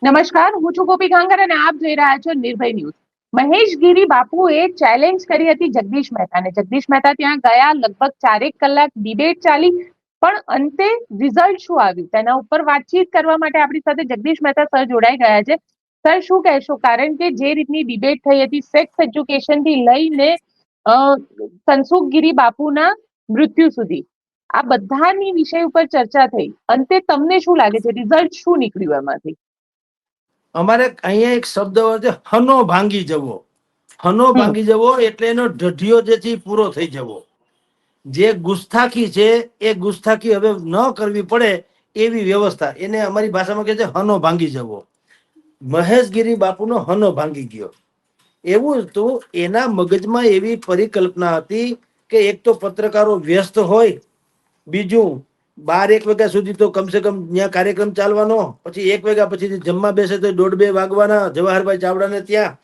નમસ્કાર, હું છું ગોપી ગાંગર અને આપ જોઈ રહ્યા છો નિર્ભય ન્યૂઝ. મહેશ ગીરી બાપુએ ચેલેન્જ કરી હતી જગદીશ મહેતાને. જગદીશ મહેતા ત્યાં ગયા, લગભગ 4 કલાક ડિબેટ ચાલી, પણ અંતે રિઝલ્ટ શું આવ્યું તેના ઉપર વાતચીત કરવા માટે આપણી સાથે જગદીશ મહેતા સર જોડાઈ ગયા છે. સર, શું કહેશો? કારણ કે જે રીતની ડિબેટ થઈ હતી, સેક્સ એજ્યુકેશન થી લઈને તનસુખ ગીરી બાપુના મૃત્યુ સુધી, આ બધાની વિષય ઉપર ચર્ચા થઈ. અંતે તમને શું લાગે છે, રિઝલ્ટ શું નીકળ્યું એમાંથી? અમારે અહીંયા એક શબ્દ હોય છે, હનો ભાંગી જવો. હનો ભાંગી જવો એટલે એનો ઢઢિયો જે છે પૂરો થઈ જવો. જે ગુસ્તાખી છે એ ગુસ્તાખી હવે ન કરવી પડે એવી વ્યવસ્થા, એને અમારી ભાષામાં કહે છે હનો ભાંગી જવો. મહેશગીરી બાપુનો હનો ભાંગી ગયો. એવું હતું, એના મગજમાં એવી પરિકલ્પના હતી કે એક તો પત્રકારો વ્યસ્ત હોય, બીજું 12-1 વાગ્યા સુધી તો કમસે કમ ત્યાં કાર્યક્રમ ચાલવાનો, પછી 1 વાગ્યા પછી જમવા બેસે તો 1:30-2 વાગવાના. જવાહરભાઈ ચાવડાને ત્યાં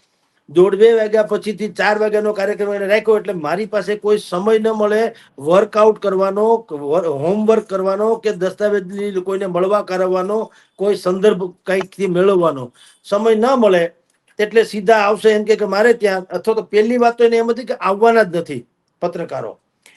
1:30-2 વાગ્યા પછીથી 4 વાગ્યાનો કાર્યક્રમ એને રાખ્યો. એટલે મારી પાસે કોઈ સમય ન મળે વર્કઆઉટ કરવાનો, હોમવર્ક કરવાનો કે દસ્તાવેજ કોઈને મળવા કરાવવાનો, કોઈ સંદર્ભ કંઈકથી મેળવવાનો સમય ન મળે. એટલે સીધા આવશે એમ કે મારે ત્યાં, અથવા તો પહેલી વાત તો એને એમ હતી કે આવવાના જ નથી પત્રકારો.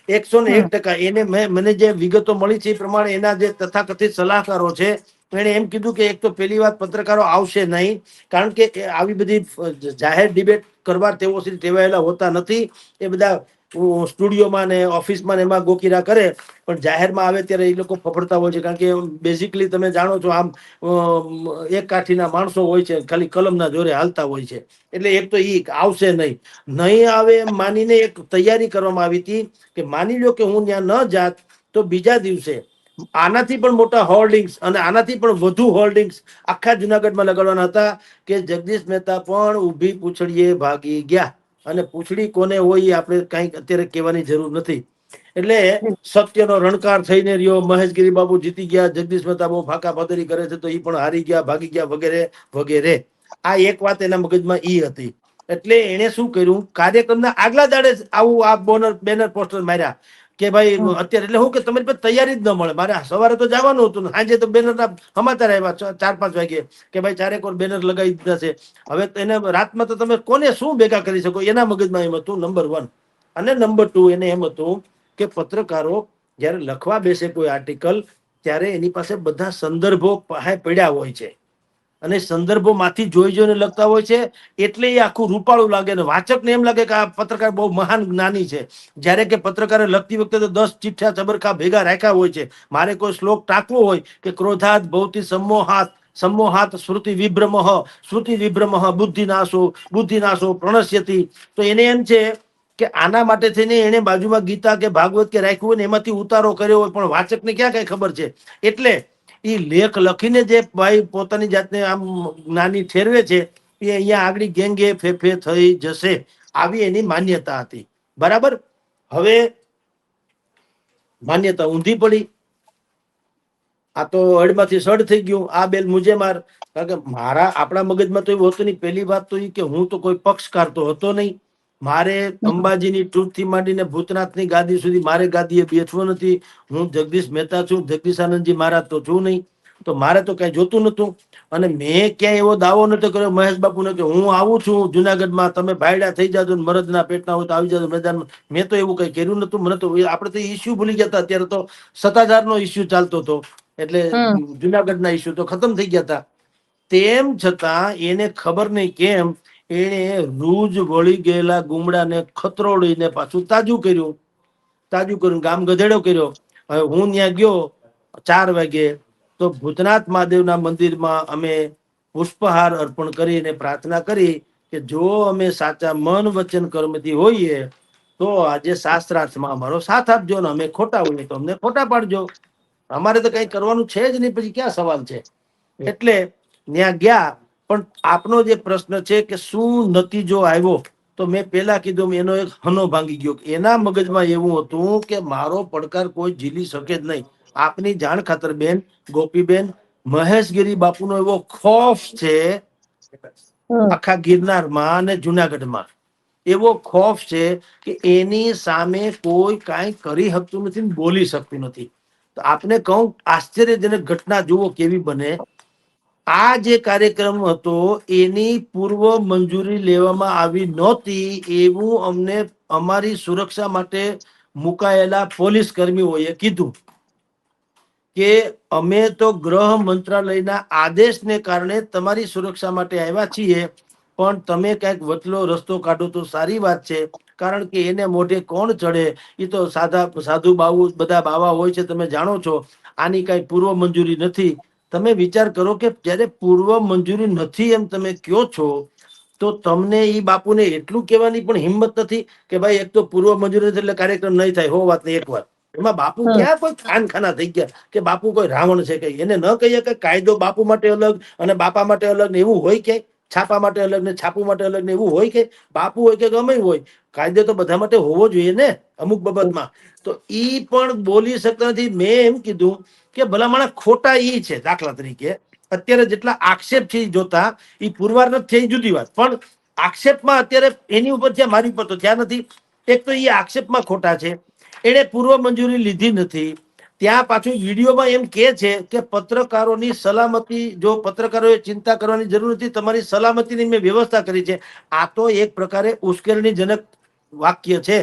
101%. એને મને જે વિગતો મળી છે એ પ્રમાણે એના જે તથાકથિત સલાહકારો છે એને એમ કીધું કે એક તો પહેલી વાત, પત્રકારો આવશે નહીં, કારણ કે આવી બધી જાહેર ડિબેટ કરવા તેઓ ટેવાયેલા હોતા નથી. એ બધા સ્ટુડિયોમાં ને ઓફિસમાં ને એમાં ગોકીરા કરે, પણ જાહેરમાં આવે ત્યારે એ લોકો ફફડતા હોય છે. કારણ કે બેઝિકલી તમે જાણો છો, આમ એક કાઠીના માણસો હોય છે, ખાલી કલમના જોરે હાલતા હોય છે. એટલે એક તો ઈ આવશે નહીં આવે એમ માનીને એક તૈયારી કરવામાં આવી હતી કે માની લો કે હું ત્યાં ન જાત તો બીજા દિવસે આનાથી પણ મોટા હોર્ડિંગ્સ અને આનાથી પણ વધુ હોર્ડિંગ્સ આખા જુનાગઢમાં લગાડવાના હતા કે જગદીશ મહેતા પણ ઊભી પૂંછડીએ ભાગી ગયા. અને પૂંછડી કોને હોય એ આપણે કંઈક અત્યારે કહેવાની જરૂર નથી. એટલે સત્યનો રણકાર થઈને રહ્યો. મહેશગીરી બાબુ જીતી ગયા, જગદીશ મહેતા બહુ ફાકા ફાદરી કરે છે તો એ પણ હારી ગયા, ભાગી ગયા, વગેરે વગેરે. આ એક વાત એના મગજમાં ઈ હતી. એટલે એને શું કર્યું, કાર્યક્રમના આગલા દાડે આવું આ બેનર પોસ્ટર માર્યા કે ભાઈ અત્યારે, એટલે હું કે તમારી પાસે તૈયારી જ ન મળે. મારે સવારે તો જવાનું હતું, સાંજે તો બેનર ના સમાચાર આવ્યા 4-5 વાગે કે ભાઈ 4 બેનર લગાવી દીધા છે. હવે એને રાતમાં તો તમે કોને શું ભેગા કરી શકો, એના મગજમાં એમ હતું, નંબર 1. અને નંબર 2, એને એમ હતું કે પત્રકારો જયારે લખવા બેસે કોઈ આર્ટિકલ, ત્યારે એની પાસે બધા સંદર્ભો પડ્યા હોય છે અને સંદર્ભો માંથી જોઈને લખતા હોય છે. એટલે એ આખું રૂપાળું લાગે ને વાચકને એમ લાગે કે આ પત્રકાર બહુ મહાન જ્ઞાની છે. જ્યારે કે પત્રકારે લખતી વખતે તો 10 ચિઠ્ઠા ચબરખા ભેગા રાખ્યા હોય છે. મારે કોઈ શ્લોક ટાંકવો હોય કે ક્રોધાત ભવતી सम्मोहात श्रुति विभ्रम बुद्धिनाशो प्रणश्यति, તો એને એમ છે કે આના માટે થઈને એને બાજુમાં ગીતા કે ભાગવત કે રાખ્યું હોય ને એમાંથી ઉતારો કર્યો હોય, પણ વાચકને ક્યાં કઈ ખબર છે. એટલે એ લેખ લખીને જે ભાઈ પોતાની જાતને આમ જ્ઞાની ઠેરવે છે એ અહીંયા આગળ ગેંગે ફેફે થઈ જશે, આવી એની માન્યતા હતી. બરાબર. હવે માન્યતા ઊંધી પડી. આ તો અડમાંથી સડ થઈ ગયું. આ બેલ મુજે માર. કારણ કે આપણા મગજમાં તો એવું હતું નહીં. પહેલી વાત તો એ કે હું તો કોઈ પક્ષકાર તો હતો નહીં. મારે અંબાજીની ટૂરથી માંડીને ભૂતનાથની ગાદી સુધી મારે ગાદીએ બેઠવું નથી. હું જગદીશ મહેતા છું, જગદીશ આનંદજી મહારાજ તો છું નહીં. તો મારે તો કઈ જોતું નતું. અને મેં ક્યાંય એવો દાવો નતો કર્યો મહેશ બાપુને કે હું આવું છું જુનાગઢમાં, તમે ભાયડા થઈ જાજો, મરદના પેટના હોય તો આવી જાજો મેદાનમાં. મેં તો એવું કઈ કર્યું નતું. મને તો આપણે તો ઇસ્યુ ભૂલી ગયા હતા. અત્યારે તો સત્તાધારનો ઇસ્યુ ચાલતો હતો, એટલે જુનાગઢના ઇસ્યુ તો ખતમ થઈ ગયા હતા. તેમ છતાં એને ખબર નહીં કેમ એને રૂજ વળી ગયેલા ગુમડાને ખતરોડીને પાછું તાજું કર્યું, ગામ ગધેડો કર્યો. હવે હું ત્યાં ગયો 4 વાગે, તો ભૂતનાથ મહાદેવના મંદિરમાં અમે પુષ્પહાર અર્પણ કરીને પ્રાર્થના કરી કે જો અમે સાચા મન વચન કર્મથી હોઈએ તો આજે શાસ્ત્રાર્થમાં અમારો સાથ આપજો, ને અમે ખોટા હોઈએ તો અમને ખોટા પાડજો. અમારે તો કઈ કરવાનું છે જ નહીં, પછી ક્યાં સવાલ છે. એટલે ત્યાં ગયા. પણ આપનો જે પ્રશ્ન છે કે શું નતીજો આવ્યો, તો મેં પેલા કીધું એનો એક હનો ભાંગી ગયો. એના મગજમાં એવું હતું કે મારો પડકાર કોઈ ઝીલી શકે જ નહીં. આપની જાણ ખાતર બેન ગોપીબેન, મહેશગીરી બાપુનો એવો ખોફ છે આખા ગિરનારમાં અને જુનાગઢમાં, એવો ખોફ છે કે એની સામે કોઈ કાંઈ કરી શકતું નથી, બોલી શકતું નથી. તો આપને કહું, આશ્ચર્યજનક ઘટના જુઓ કેવી બને આ જે કાર્યક્રમ હતો એની પૂર્વ મંજૂરી લેવામાં આવી નહોતી એવું અમને અમારી સુરક્ષા માટે મુકાયેલા પોલીસ કર્મીઓએ કીધું કે અમે તો ગૃહ મંત્રાલયના આદેશને કારણે તમારી સુરક્ષા માટે આવ્યા છીએ, પણ તમે કઈક વચલો રસ્તો કાઢો તો સારી વાત છે, કારણ કે એને મોઢે કોણ ચડે, એ તો સાધુ બાબુ બધા બાવા હોય છે, તમે જાણો છો. આની કઈ પૂર્વ મંજૂરી નથી. તમે વિચાર કરો કે જયારે પૂર્વ મંજૂરી નથી એમ તમે કયો છો, તો તમને ઈ બાપુને એટલું કહેવાની પણ હિંમત નથી કે ભાઈ એક તો પૂર્વ મંજૂરી નથી એટલે કાર્યક્રમ નહીં થાય. હો વાત ને એક વાત. એમાં બાપુ ક્યાં કોઈ ખાનખાના થઈ ગયા કે બાપુ કોઈ રાવણ છે? કઈ એને ન કહીએ કે કાયદો બાપુ માટે અલગ અને બાપા માટે અલગ ને એવું હોય કે છાપા માટે અલગ ને છાપુ માટે અલગ ને એવું હોય કે બાપુ હોય કે ગમે હોય, કાયદો તો બધા માટે હોવો જોઈએ ને અમુક બાબતમાં. તો ઈ પણ બોલી શકતા નથી. મેં એમ કીધું કે ભલામણ ખોટા ઈ છે. દાખલા તરીકે અત્યારે જેટલા આક્ષેપ છે જોતા ઈ પુરવાર નથી થઈ જુદી વાત, પણ આક્ષેપમાં અત્યારે એની ઉપર છે, મારી ઉપર તો ત્યાં નથી. એક તો એ આક્ષેપમાં ખોટા છે, એને પૂર્વ મંજૂરી લીધી નથી. ત્યાં પાછું વિડીયોમાં એમ કે છે કે પત્રકારોની સલામતી, જો પત્રકારોએ ચિંતા કરવાની જરૂર નથી, તમારી સલામતીની મેં વ્યવસ્થા કરી છે. આ તો એક પ્રકારે ઉશ્કેરણીજનક વાક્ય છે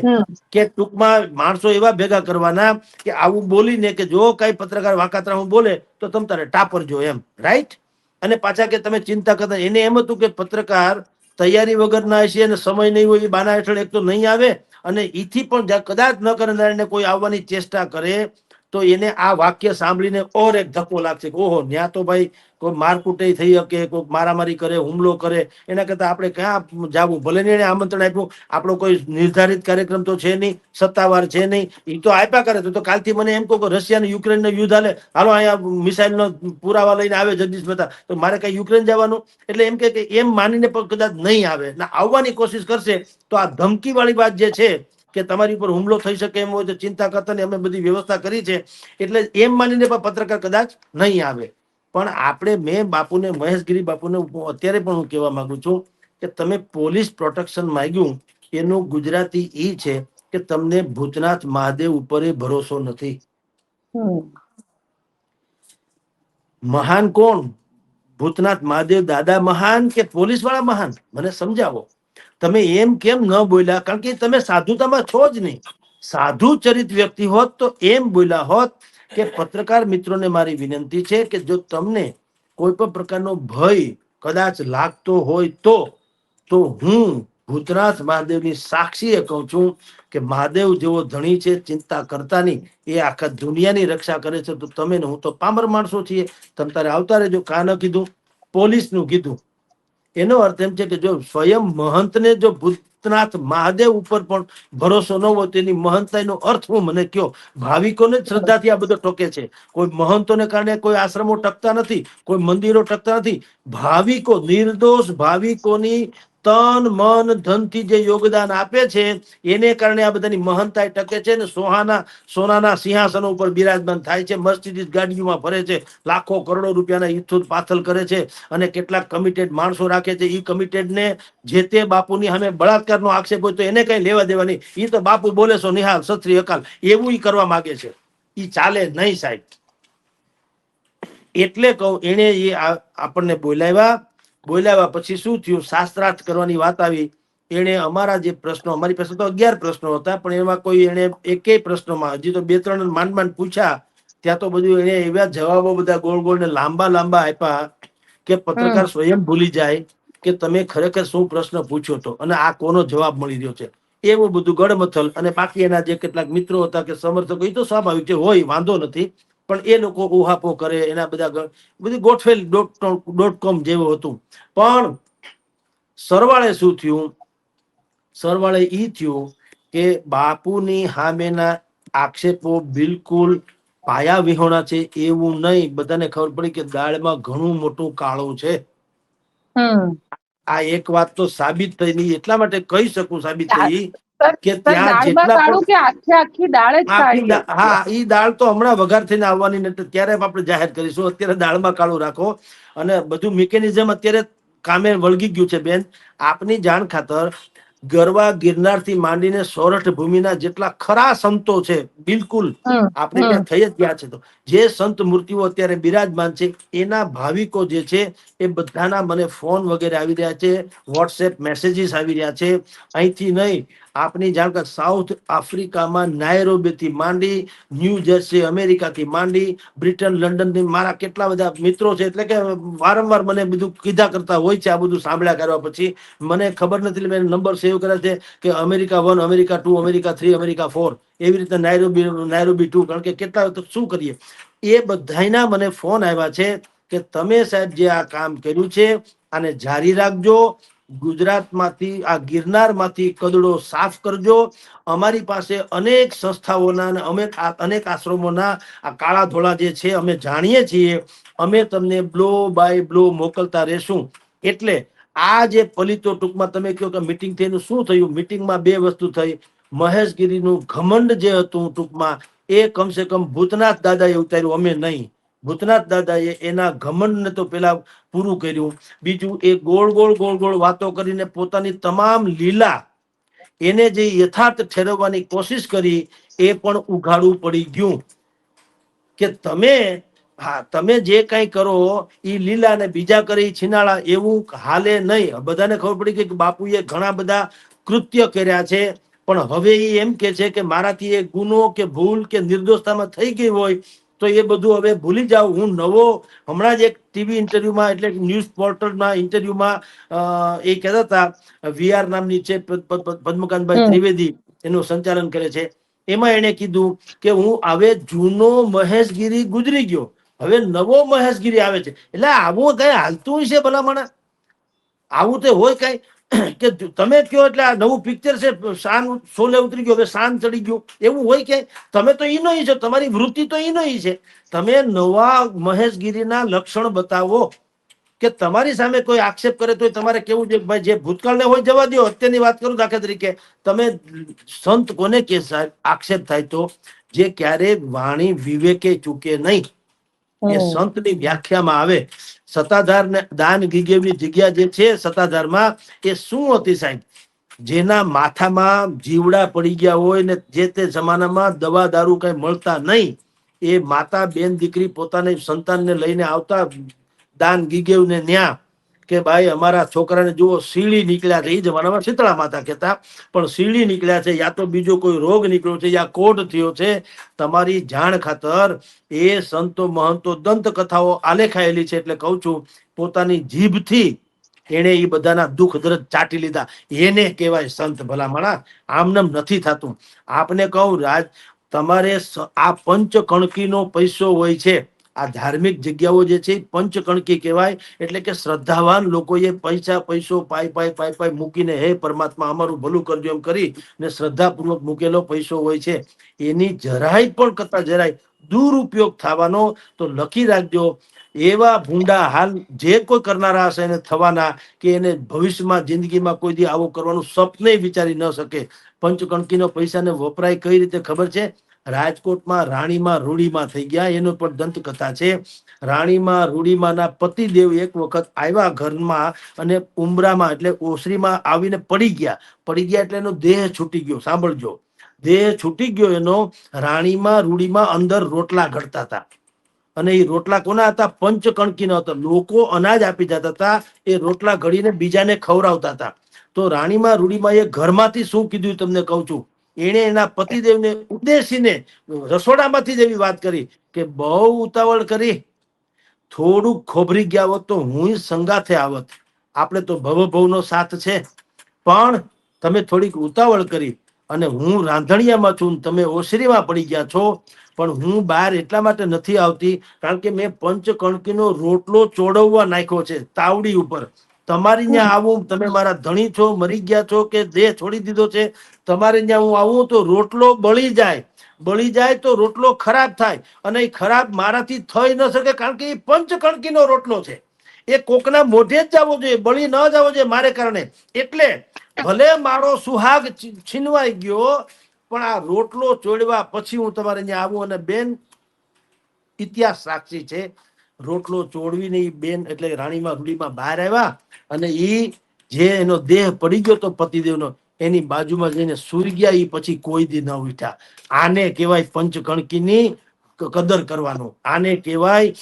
કે ટૂંકમાં માણસો એવા ભેગા કરવાના કે આવું બોલીને કે જો કઈ પત્રકાર વાકાતરામાં બોલે તો તમ તારે ટાપરજો એમ, રાઈટ? અને પાછા કે તમે ચિંતા કરતા. એને એમ હતું કે પત્રકાર તૈયારી વગરના હશે અને સમય નહીં હોય, એ બાના હેઠળ એક તો નહીં આવે, અને ઈથી પણ કદાચ ન કરનારને કોઈ આવવાની ચેષ્ટા કરે તો એને આ વાક્ય સાંભળીને ઓર એક ધક્કો લાગશે કે ઓહો, ન્યા તો ભાઈ કોઈ મારકુટાઈ થઈ શકે, કોઈ મારામારી કરે, હુમલો કરે. એના કરતા આપણે ક્યાં જવું? ભલે ને એને આમંત્રણ આપ્યું, આપણો કોઈ નિર્ધારિત કાર્યક્રમ તો છે નહીં, સત્તાવાર છે નહીં, એ તો આપ્યા કરે. તો કાલથી મને એમ કહો કે રશિયા અને યુક્રેન નું યુદ્ધ હાલે, હાલો અહીંયા મિસાઇલ નો પુરાવા લઈને આવે જગદીશ મહેતા, તો મારે કઈ યુક્રેન જવાનું? એટલે એમ કે એમ માનીને પણ કદાચ નહીં આવે ને આવવાની કોશિશ કરશે, તો આ ધમકી વાળી વાત જે છે કે તમારી ઉપર હુમલો થઈ શકે એમ હોય તો ચિંતા કરતા ને અમે બધી વ્યવસ્થા કરી છે, એટલે એમ માનીને પણ પત્રકાર કદાચ નહીં આવે. પણ આપણે, મેં બાપુને, મહેશગીરી બાપુને અત્યારે પણ હું કહેવા માંગુ છું કે તમે પોલીસ પ્રોટેક્શન માંગ્યું એનું ગુજરાતી ઈ છે કે તમને ભૂતનાથ મહાદેવ ઉપર ભરોસો નથી. મહાન કોણ? ભૂતનાથ મહાદેવ દાદા મહાન કે પોલીસ વાળા મહાન? મને સમજાવો. તમે એમ કેમ ન બોલ્યા? કારણ કે તમે સાધુતામાં છો જ નહીં. સાધુ ચરિત વ્યક્તિ હોત તો એમ બોલ્યા હોત કે પત્રકાર મિત્રોને મારી વિનંતી છે કે જો તમને કોઈ પણ પ્રકારનો ભય કદાચ લાગતો હોય તો હું ભૂતનાથ મહાદેવની સાક્ષીએ કહું છું કે મહાદેવ જેવો ધણી છે, ચિંતા કરતા નહીં, એ આખા દુનિયાની રક્ષા કરે છે. તો તમે ને હું તો પામર માણસો છીએ, તમે તારે આવતા રહેજો. કા ન કીધું? પોલીસનું કીધું. એનો અર્થ એમ છે કે જો સ્વયં મહંતને જો ભૂતનાથ મહાદેવ ઉપર પણ ભરોસો ન હોય તો એની મહંતાઈનો અર્થ હું મને કયો? ભાવિકોને જ શ્રદ્ધાથી આ બધો ટોકે છે. કોઈ મહંતોને કારણે કોઈ આશ્રમો ટકતા નથી, કોઈ મંદિરો ટકતા નથી. ભાવિકો, નિર્દોષ ભાવિકોની તન મન ધનથી જે યોગદાન આપે છે એને કારણે આ બધાની મહંતાઈ ટકે છે ને સોનાના સિંહાસનો ઉપર બિરાજમાન થાય છે, મર્સિડીઝ ગાડીઓમાં ફરે છે, લાખો કરોડો રૂપિયાના ઈથું પાથલ કરે છે, અને કેટલાક કમિટેડ માણસો રાખે છે. ઈ કમિટેડ ને જે તે બાપુની સામે બળાત્કારનો આક્ષેપ હોય તો એને કઈ લેવા દેવા નહીં. ઈ તો બાપુ બોલે છો નિહાલ સત શ્રી અકાલ, એવું ઈ કરવા માંગે છે. ઈ ચાલે નહીં સાહેબ. એટલે કહું, એને એ આપણને બોલાવ્યા પછી શું થયું? શાસ્ત્રાર્થ કરવાની વાત આવી. એને અમારા જે પ્રશ્નો, અમારી પાસે તો 11 પ્રશ્નો હતા, પણ એમાં કોઈ એને એકેય પ્રશ્નોમાં, હજી તો 2-3 માંડ પૂછ્યા, ત્યાં તો બધું એને એવા જવાબો બધા ગોળ ગોળ ને લાંબા આપ્યા કે પત્રકાર સ્વયં ભૂલી જાય કે તમે ખરેખર શું પ્રશ્ન પૂછ્યો હતો અને આ કોનો જવાબ મળી રહ્યો છે. એવું બધું ગડમથલ. અને બાકી એના જે કેટલાક મિત્રો હતા કે સમર્થકો, એ તો સ્વાભાવિક છે, હોય, વાંધો નથી, પણ એ લોકો ઉહાપો કરે. એના બધી ગોઠવેલ .com જેવું હતું. પણ સરવાળે શું થયું? સરવાળે ઈ થયું કે બાપુની સામેના આક્ષેપો બિલકુલ પાયા વિહોણા છે. એવું નહીં, બધાને ખબર પડી કે દાળમાં ઘણું મોટું કાળું છે. આ એક વાત તો સાબિત થઈ નહીં, એટલા માટે કહી શકું સાબિત થઈ કે ત્યાં જેટલા હા, ઈ દાળ તો હમણાં વઘાર થઈને આવવાની નથી, ત્યારે આપણે જાહેર કરીશું. અત્યારે દાળમાં કાળું રાખો. અને બધું મિકેનિઝમ અત્યારે કામે વળગી ગયું છે બેન. આપની જાણ ખાતર ગરવા ગિરનાર થી માંડીને સોરઠ ભૂમિના જેટલા ખરા સંતો છે, બિલકુલ આપણે ત્યાં થઈ જ ગયા છે, તો જે સંત મૂર્તિઓ અત્યારે બિરાજમાન છે એના ભાવિકો જે છે એ બધાના મને ફોન વગેરે આવી રહ્યા છે, વોટ્સએપ મેસેજીસ આવી રહ્યા છે. અહીંથી નહીં, આપની જાણકાર સાઉથ આફ્રિકામાં નાયરોબી થી માંડી, ન્યૂ જર્સી અમેરિકાથી માંડી, બ્રિટન લંડન થી મારા કેટલા બધા મિત્રો છે, એટલે કે વારંવાર મને બધું કીધા કરતા હોય છે. આ બધું સાંભળ્યા કરવા પછી મને ખબર નથી, મેં નંબર સેવ કર્યા છે કે અમેરિકા 1, અમેરિકા 2, અમેરિકા 3, અમેરિકા 4, એવી રીતે નાયરોબી 2, કારણ કે કેટલા તો શું કરીએ, એ બધાના મને ફોન આવ્યા છે કે તમે સાહેબ જે આ કામ કર્યું છે આને જારી રાખજો, ગુજરાતમાંથી આ ગિરનારમાંથી કદડો સાફ કરજો. અમારી પાસે અનેક સંસ્થાઓના અને અનેક આશ્રમોના આ કાળા ધોળા જે છે અમે જાણીએ છીએ, અમે તમને બ્લો બાય બ્લો મોકલતા રહેશું. એટલે આ જે પલિતો ટૂંકમાં તમે કહો કે મીટિંગ થઈ, એનું શું થયું? મીટિંગમાં બે વસ્તુ થઈ. મહેશગીરીનું ઘમંડ જે હતું ટૂંકમાં એ કમસે કમ ભૂતનાથ દાદાએ ઉતાર્યું, અમે નહીં. ભૂતનાથ દાદાએ એના ઘમંડને તો પેલા પૂરું કર્યું. બીજું, એ ગોળ ગોળ વાતો કરીને પોતાની તમામ લીલા એને જે યથાર્થ ઠેરવવાની કોશિશ કરી એ પણ ઉઘાડું પડી ગયું કે તમે જે કઈ કરો એ લીલા ને બીજા કરે છીનાળા, એવું હાલે નહીં. બધાને ખબર પડી ગઈ કે બાપુએ ઘણા બધા કૃત્ય કર્યા છે, પણ હવે એ એમ કે છે કે મારાથી એ ગુનો કે ભૂલ કે નિર્દોષતામાં થઈ ગઈ હોય તો એ બધું હવે ભૂલી જાવ. હું નવો હમણાં જ એક ટીવી ઇન્ટરવ્યુમાં, એટલે ન્યૂઝ પોર્ટલના ઇન્ટરવ્યુમાં એ કહેતા હતા, વીઆર નામની છે પદ્મકાંતભાઈ ત્રિવેદી, એનું સંચાલન કરે છે, એમાં એને કીધું કે હું હવે જૂનો મહેશગીરી ગુજરી ગયો, હવે નવો મહેશગીરી આવે છે. એટલે આવું કઈ હાલતું છે ભલામણ? આવું તો હોય કઈ કે તમે કયો એટલે આ નવું પિક્ચર છે, શાન શોલે ઉતરી ગયો, હવે શાન ચડી ગયું, એવું હોય કે? તમે તો ઈનો છો, તમારી વૃત્તિ તો ઈનો છે. તમે નવા મહેશગીરીના લક્ષણ બતાવો કે તમારી સામે કોઈ આક્ષેપ કરે તો તમારે કેવું છે ભાઈ, જે ભૂતકાળને હોય જવા દો, અત્યારની વાત કરું દાખલા તરીકે, તમે સંત કોને કે આક્ષેપ થાય તો જે ક્યારે વાણી વિવેકે ચૂકે નહીં, એ સંતની વ્યાખ્યામાં આવે. સત્તાધાર ને દાન ગીગેવની જગ્યા જે છે સત્તાધારમાં, એ શું હતી સાહેબ? જેના માથામાં જીવડા પડી ગયા હોય ને જે તે જમાનામાં દવા દારૂ કઈ મળતા નહીં, એ માતા બેન દીકરી પોતાની સંતાનને લઈને આવતા દાન ગીગેવ ને ન્યા કે ભાઈ અમારા છોકરાને જુઓ સીળી નીકળ્યા છે. એ જમાનામાં શીતળા માતા કહેતા, પણ સીળી નીકળ્યા છે, યા તો બીજો કોઈ રોગ નીકળ્યો છે, યા કોઢ થયો છે. તમારી જાણ ખાતર એ સંતો મહંતો દંત કથાઓ આલેખાયેલી છે, એટલે કઉ છું પોતાની જીભથી એને એ બધાના દુઃખ દર્દ ચાટી લીધા, એને કહેવાય સંત ભલામણા. આમનેમ નથી થતું. આપને કહું રાજ, તમારે આ પંચકણકીનો પૈસો હોય છે, આ ધાર્મિક જગ્યાઓ જે છે પંચકણકી કહેવાય. એટલે કે શ્રદ્ધાવાન લોકોએ પૈસો પાઈ મૂકીને હે પરમાત્મા અમારું ભલું કરજો એમ કરી ને શ્રદ્ધાપૂર્વક મૂકેલો પૈસો હોય છે. એની જરાય પણ કરતા જરાય દુરુપયોગ થવાનો તો લખી રાખજો. એવા ભૂંડા હાલ જે કોઈ કરનારા હશે એને થવાના, કે એને ભવિષ્યમાં જિંદગીમાં કોઈ દી આવો કરવાનું સપને વિચારી ન શકે. પંચકણકીનો પૈસાને વપરાય કઈ રીતે ખબર છે? રાજકોટમાં રાણીમાં રૂડીમાં થઈ ગયા, એનો પણ દંતકથા છે. રાણીમાં રૂડીમાંના પતિદેવ એક વખત આવ્યા ઘરમાં અને ઉમરામાં એટલે ઓસરીમાં આવીને પડી ગયા એટલે એનો દેહ છૂટી ગયો. સાંભળજો, દેહ છૂટી ગયો એનો. રાણીમાં રૂડીમાં અંદર રોટલા ઘડતા હતા, અને એ રોટલા કોના હતા? પંચકણકીના હતા. લોકો અનાજ આપી જતા હતા, એ રોટલા ઘડીને બીજાને ખવડાવતા હતા. તો રાણીમાં રૂડીમાં એ ઘરમાંથી શું કીધું તમને કહું છું. એને એના પતિદેવને ઉદ્દેશીને રસોડામાંથી જ એવી વાત કરી કે બહુ ઉતાવળ કરી, થોડુંક ખોભરી ગયા હોત તો હું સંગાથે આવત. આપણે તો ભવભવનો સાથ છે, પણ તમે થોડીક ઉતાવળ કરી અને હું રાંધણિયામાં છું, તમે ઓસરીમાં પડી ગયા છો. પણ હું બહાર એટલા માટે નથી આવતી કારણ કે મેં પંચકણકીનો રોટલો ચોડવવા નાખ્યો છે તાવડી ઉપર. તમારી ત્યાં આવું, તમે મારા ધણી છો, મરી ગયા છો કે દેહ છોડી દીધો છે, તમારે ત્યાં હું આવું તો રોટલો બળી જાય તો રોટલો ખરાબ થાય, અને એ ખરાબ મારાથી થઈ ન શકે કારણ કે એ પંચકણકીનો રોટલો છે. એ કોકના મોઢે જ જવો જોઈએ, બળી ન જવો જોઈએ મારે કારણે. એટલે ભલે મારો સુહાગ છીનવાઈ ગયો, પણ આ રોટલો ચોડવા પછી હું તમારે ત્યાં આવું. અને બેન ઇતિહાસ સાક્ષી છે, રોટલો ચોડવીને ઈ બેન એટલે રાણીમાં રૂડીમાં બહાર આવ્યા, અને ઈ જે એનો દેહ પડી ગયો તો પતિદેવનો, એની બાજુમાં જઈને સૂઈ ગયા, એ પછી કોઈ દી ન ઉઠ્યા. આને કહેવાય પંચકણકીની કદર કરવાનું, આને કહેવાય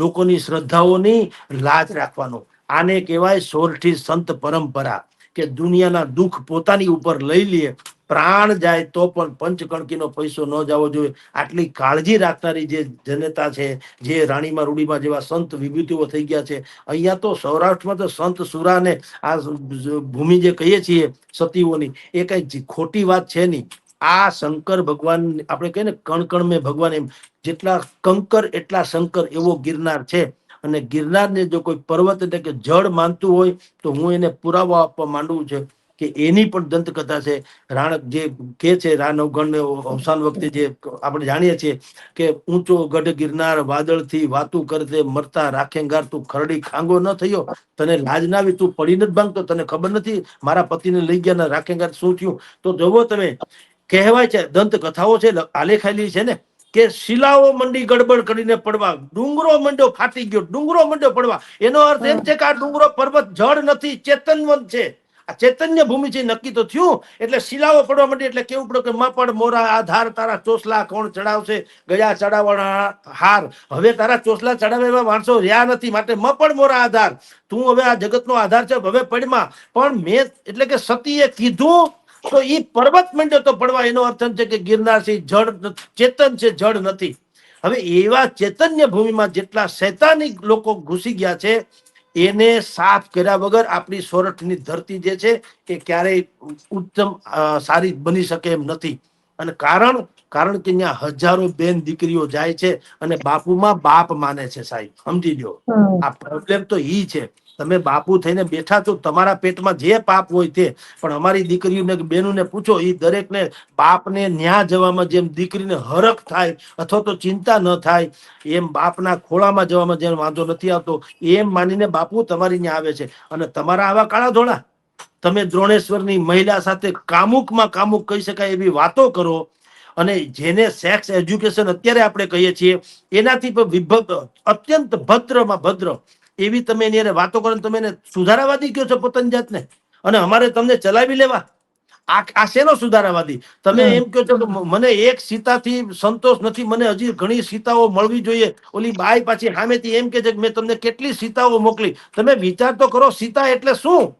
લોકોની શ્રદ્ધાઓની લાજ રાખવાનું, આને કહેવાય સોરઠી સંત પરંપરા, કે દુનિયાના દુઃખ પોતાની ઉપર લઈ લે, પ્રાણ જાય તો પણ પંચકણકીનો પૈસો ન જવો જોઈએ. આટલી કાળજી રાખનારી જે જનતા છે, જે રાણીમાં રૂડીમાં જેવા સંત વિભૂતિઓ થઈ ગયા છે, અહીંયા તો સૌરાષ્ટ્રમાં તો સંત સુરાને આ ભૂમિ જે કહીએ છીએ સતીઓની, એ કઈ ખોટી વાત છે નહીં. આ શંકર ભગવાન, આપણે કહીએ ને કણ કણ મેં ભગવાન, એમ જેટલા કંકર એટલા શંકર એવો ગિરનાર છે. અને ગિરનારને જો કોઈ પર્વત એટલે કે જળ માનતું હોય તો હું એને પુરાવો આપવા માંડું છે કે એની પણ દંતકથા છે. રાણક જે કે છે, રાનવગણ અવસાન વખતે જે આપણે જાણીએ છીએ કે ઊંચો ગઢ ગિરનાર વાદળથી વાતું કરતે મરતા રાખેંગાર, તું ખરડી ખાંગો ન થયો, તને લાજ ના આવી, તું પડી નથી ભાંગતો, તને ખબર નથી મારા પતિને લઈ ગયા ને રાખેંગાર શું થયું. તો જોવો તમે, કહેવાય છે દંત કથાઓ છે આલેખાયેલી છે ને, કે શિલાઓ મંડી ગડબડ કરીને પડવા, ડુંગરો મંડ્યો ફાટી ગયો, ડુંગરો મંડ્યો પડવા. એનો અર્થ એમ છે કે આ ડુંગરો પર્વત જળ નથી, ચેતનવંત છે, આ ચૈતન્ય ભૂમિ છે. નક્કી તો થયું એટલે શિલાઓ પડવા માંડી. એટલે કેવું પડ્યું કે મપડ મોરા આધાર, તારા ચોસલા કોણ ચડાવશે, ગયા ચડાવવાના હાર, હવે તારા ચોસલા ચડાવે એવા માણસો રહ્યા નથી, માટે મપડ મોરા આધાર, તું હવે આ જગતનો આધાર છે, હવે પડમાં. પણ મેં એટલે કે સતીએ કીધું તો ઈ પર્વત મંડ્યો તો પડવા. એનો અર્થ છે કે ગિરનાર છે જળ, ચેતન છે, જળ નથી. હવે એવા ચૈતન્ય ભૂમિમાં જેટલા શૈતાનિક લોકો ઘૂસી ગયા છે, એને સાફ કર્યા વગર આપણી સોરઠની ધરતી જે છે એ ક્યારેય ઉત્તમ સારી બની શકે એમ નથી. અને કારણ કે ત્યાં હજારો બેન દીકરીઓ જાય છે અને બાપુમાં બાપ માને છે. સાહેબ સમજી લો, આ પ્રોબ્લેમ તો ઈ છે. તમે બાપુ થઈને બેઠા છો, તમારા પેટમાં જે પાપ હોય તે, પણ અમારી દીકરીઓને બેનોને પૂછો, એ દરેકને બાપને ન્યા જવામાં જેમ દીકરીને હરખ થાય અથવા તો ચિંતા ન થાય, એમ બાપના ખોળામાં જવામાં જેમ વાંધો નથી આવતો, એમ માનીને બાપુ તમારી ત્યાં આવે છે. અને તમારા આવા કાળા ધોળા, તમે દ્રોણેશ્વરની મહિલા સાથે કામુકમાં કામુક કહી શકાય એવી વાતો કરો, અને જેને સેક્સ એજ્યુકેશન અત્યારે આપણે કહીએ છીએ એનાથી પણ અત્યંત ભદ્રમાં ભદ્ર એવી તમે એની વાતો કરો, તમે એને સુધારાવાદી કહો છો પોતાની જાતને, અને અમારે તમને ચલાવી લેવા. આ શેનો સુધારાવાદી? તમે એમ કહો છો કે મને એક સીતાથી સંતોષ નથી, મને હજી ઘણી સીતાઓ મળવી જોઈએ. ઓલી બાઈ પાછી સામેથી એમ કે છે કે મેં તમને કેટલી સીતાઓ મોકલી. તમે વિચાર તો કરો, સીતા એટલે શું?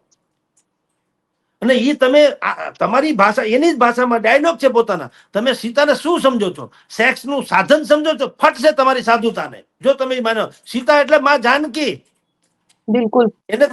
અને એ તમે તમારી ભાષા, એની જ ભાષામાં ડાયલોગ છે પોતાના, તમે સીતાને શું સમજો છો? સેક્સ નું સાધન સમજો છો? ફટશે તમારી સાધુતાને જો તમે માનો. સીતા એટલે માં જાનકી, બિલકુલ. એને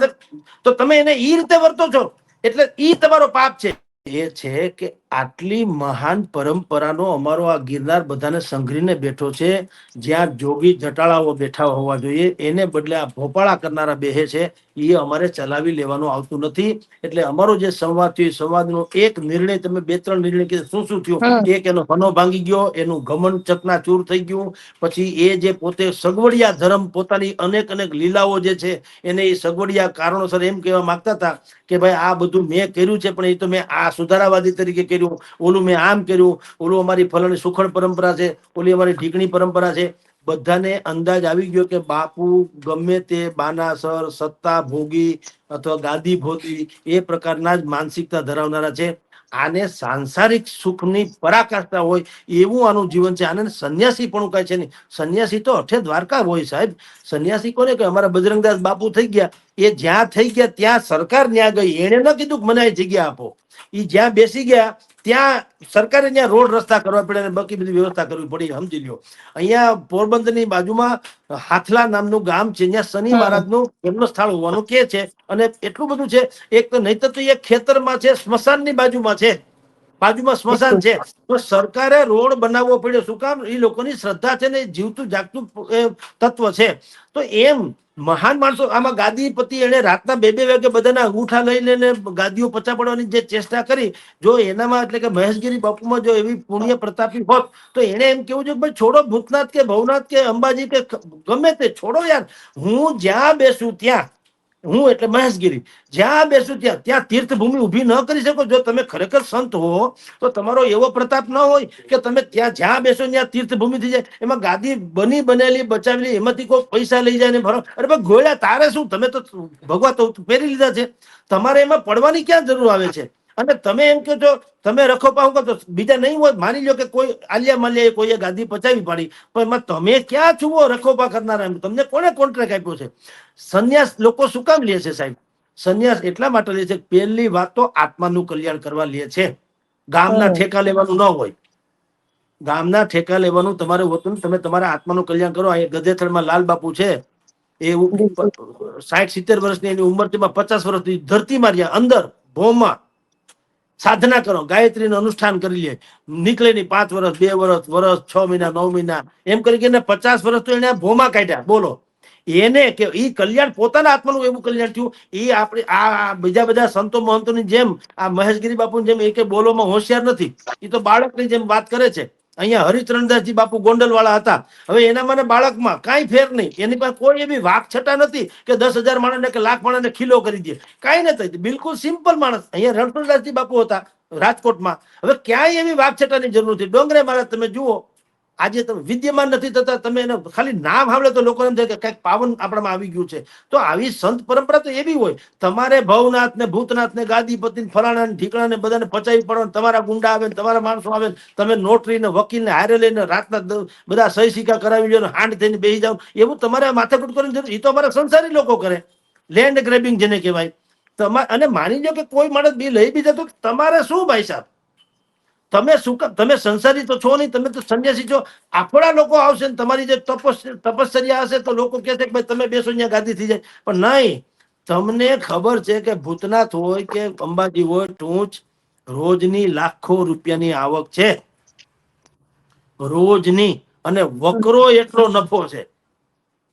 તો તમે એને ઈ રીતે વર્તો છો, એટલે ઈ તમારો પાપ છે. એ છે કે આટલી મહાન પરંપરાનો અમારો આ ગિરનાર બધાને સંઘરીને બેઠો છે. જ્યાં જોગી જટાળાઓ બેઠા હોવા જોઈએ, એને બદલે આ ભોપાળા કરનારા બેહે છે. એ અમારે ચલાવી લેવાનું આવતું નથી. એટલે અમારો જે સંવાદ થયો, સંવાદનો એક નિર્ણય, તમે બે ત્રણ નિર્ણય કીધું, શું શું થયું? એક, એનો ફનો ભાંગી ગયો, એનું ઘમંડ ચકનાચૂર થઈ ગયું. પછી એ જે પોતે સગવડિયા ધર્મ, પોતાની અનેક લીલાઓ જે છે એને એ સગવડિયા કારણોસર એમ કહેવા માંગતા હતા કે ભાઈ આ બધું મેં કર્યું છે, પણ એ તો મેં આ સુધારાવાદી તરીકે કર્યું, ઓલું મેં આમ કર્યું, ઓલું અમારી ફલાણી સુખડ પરંપરા છે, ઓલી અમારી ઢીકણી પરંપરા છે. બધાને અંદાજ આવી ગયો કે બાપુ ગમે તે બાનાસર, સત્તા ભોગી અથવા ગાદી ભોગી એ પ્રકારના જ માનસિકતા ધરાવનારા છે. આને સાંસારિક સુખની પરાકાષ્ઠા હોય એવું આનું જીવન છે. આને સંન્યાસી પણ કઈ છે નહીં. સંન્યાસી તો અઠે દ્વારકા હોય સાહેબ. સંન્યાસી કોને કે અમારા બજરંગદાસ બાપુ થઈ ગયા, એ જ્યાં થઈ ગયા ત્યાં સરકાર ન્યા ગઈ. એને ન કીધું કે મને આ જગ્યા આપો, એ જ્યાં બેસી ગયા ત્યાં સરકારે ત્યાં રોડ રસ્તા કરવા પડે, બાકી બધી વ્યવસ્થા કરવી પડી. સમજી લ્યો, અહીંયા પોરબંદર ની બાજુમાં હાથલા નામનું ગામ છે, ત્યાં શનિ મહારાજ નું જન્મ સ્થળ હોવાનું કે છે. અને એટલું બધું છે, એક તો નહીં તો એ ખેતરમાં છે, સ્મશાન ની બાજુમાં છે, બાજુમાં સ્મશાન છે. તો સરકારે રોડ બનાવવો પડ્યો. શું કામ? એ લોકોની શ્રદ્ધા છે ને, જીવતું જાગતું તત્વ છે. તો એમ મહાન માણસો, આમાં ગાદીપતિ એને રાતના 2-2 વાગે બધાના અંગૂઠા લઈ લઈને ગાદીઓ પચા પડવાની જે ચેષ્ટા કરી, જો એનામાં એટલે કે મહેશગીરી બાપુમાં જો એવી પુણ્ય પ્રતાપી હોત તો એને એમ કેવું છે કે ભાઈ છોડો, ભૂતનાથ કે ભવનાથ કે અંબાજી કે ગમે તે છોડો યાર, હું જ્યાં બેસું ત્યાં, હું એટલે મહેશગીરી જ્યાં બેસું ત્યાં તીર્થભૂમિ ઉભી ન કરી શકો. જો તમે ખરેખર સંત હો તો તમારો એવો પ્રતાપ ન હોય કે તમે ત્યાં જ્યાં બેસો ત્યાં તીર્થભૂમિ થઈ જાય. એમાં ગાદી બનેલી બચાવેલી એમાંથી કોઈ પૈસા લઈ જાય ને ભરો. અરે ભાઈ ગોળ્યા, તારે શું? તમે તો ભગવા તો પહેરી લીધા છે, તમારે એમાં પડવાની ક્યાં જરૂર આવે છે? અને તમે એમ કહો છો તમે રખો પાવ કરો તો બીજા નહીં હોય. માની લો કે કોઈ આલિયા માલિયા કોઈએ ગાદી પચાવી પાડી, પણ એમાં તમે ક્યાં છુઓ રખોપા કરનારા? તમને કોને કોન્ટ્રાક્ટ આપ્યો છે? સંન્યાસ લોકો શું કામ લે છે સાહેબ? સંન્યાસ એટલા માટે લે છે, પહેલી વાત તો આત્માનું કલ્યાણ કરવા લે છે. ગામના ઠેકા લેવાનું ન હોય. ગામના ઠેકા લેવાનું તમારે હોતું, તમે તમારા આત્માનું કલ્યાણ કરો. અહીં ગધેથળમાં લાલ બાપુ છે, એ 60-70 વર્ષની એની ઉંમર, તેમાં 50 વર્ષની ધરતીમાં રહ્યા અંદર ભોમાં સાધના કરો, ગાયત્રીનું અનુષ્ઠાન કરી લે, નીકળે નહીં 5 વર્ષ 2 વર્ષ 6 મહિના 9 મહિના એમ કરી 50 વર્ષ તો એને ભોમાં કાઢ્યા. બોલો, એને કે ઈ કલ્યાણ પોતાના આત્માનું એવું કલ્યાણ થયું. એ આપણે આ બીજા બધા સંતો મહંતોની જેમ, આ મહેશગીરી બાપુની જેમ એ કે બોલોમાં હોશિયાર નથી. એ તો બાળકની જેમ વાત કરે છે. અહીંયા હરિચરણદાસજી બાપુ ગોંડલ વાળા હતા, હવે એના મને બાળકમાં કાંઈ ફેર નહીં. એની પાસે કોઈ એવી વાક છટા નથી કે 10,000 માણસને કે લાખ માણસને ખીલો કરી દે, કાંઈ નથી. બિલકુલ સિમ્પલ માણસ. અહીંયા રણછોડદાસજી બાપુ હતા રાજકોટમાં, હવે ક્યાંય એવી વાક છટાની જરૂર નથી. ડોંગરે મહારાજ તમે જુઓ, આજે તમે વિદ્યમાન નથી થતા, તમે એને ખાલી નામ સાંભળે તો લોકો એમ થાય કે કઈક પાવન આપણામાં આવી ગયું છે. તો આવી સંત પરંપરા તો એવી હોય, તમારે ભવનાથ ને ભૂતનાથ ને ગાદીપતિ ફલાણા ને ઢીકણા ને બધાને પચાવી પડો, તમારા ગુંડા આવે ને તમારા માણસો આવે, તમે નોટરી ને વકીલ ને હારે લઈને રાતના બધા સહી સિક્કા કરાવી લો, હાંડ થઈને બેસી જાવ, એવું તમારે માથાકૂટ કરીને જરૂર. એ તો અમારા સંસારી લોકો કરે, લેન્ડ ગ્રેબિંગ જેને કહેવાય. અને માની લો કે કોઈ માણસ બી લઈ બી જતો, તમારે શું ભાઈ સાહેબ? તમે શું કામ? તમે સંસારી તો છો નહીં, તમે તો સંન્યાસી છો. આપણા લોકો આવશે ને તમારી જે તપસ્યા હશે તો લોકો કહે છે કે ભાઈ તમે બેસો અહીંયા ગાદી થઈ જાય. પણ નહીં, તમને ખબર છે કે ભૂતનાથ હોય કે અંબાજી હોય, ટૂંચ રોજની લાખો રૂપિયાની આવક છે, રોજની. અને વકરો એટલો નફો છે.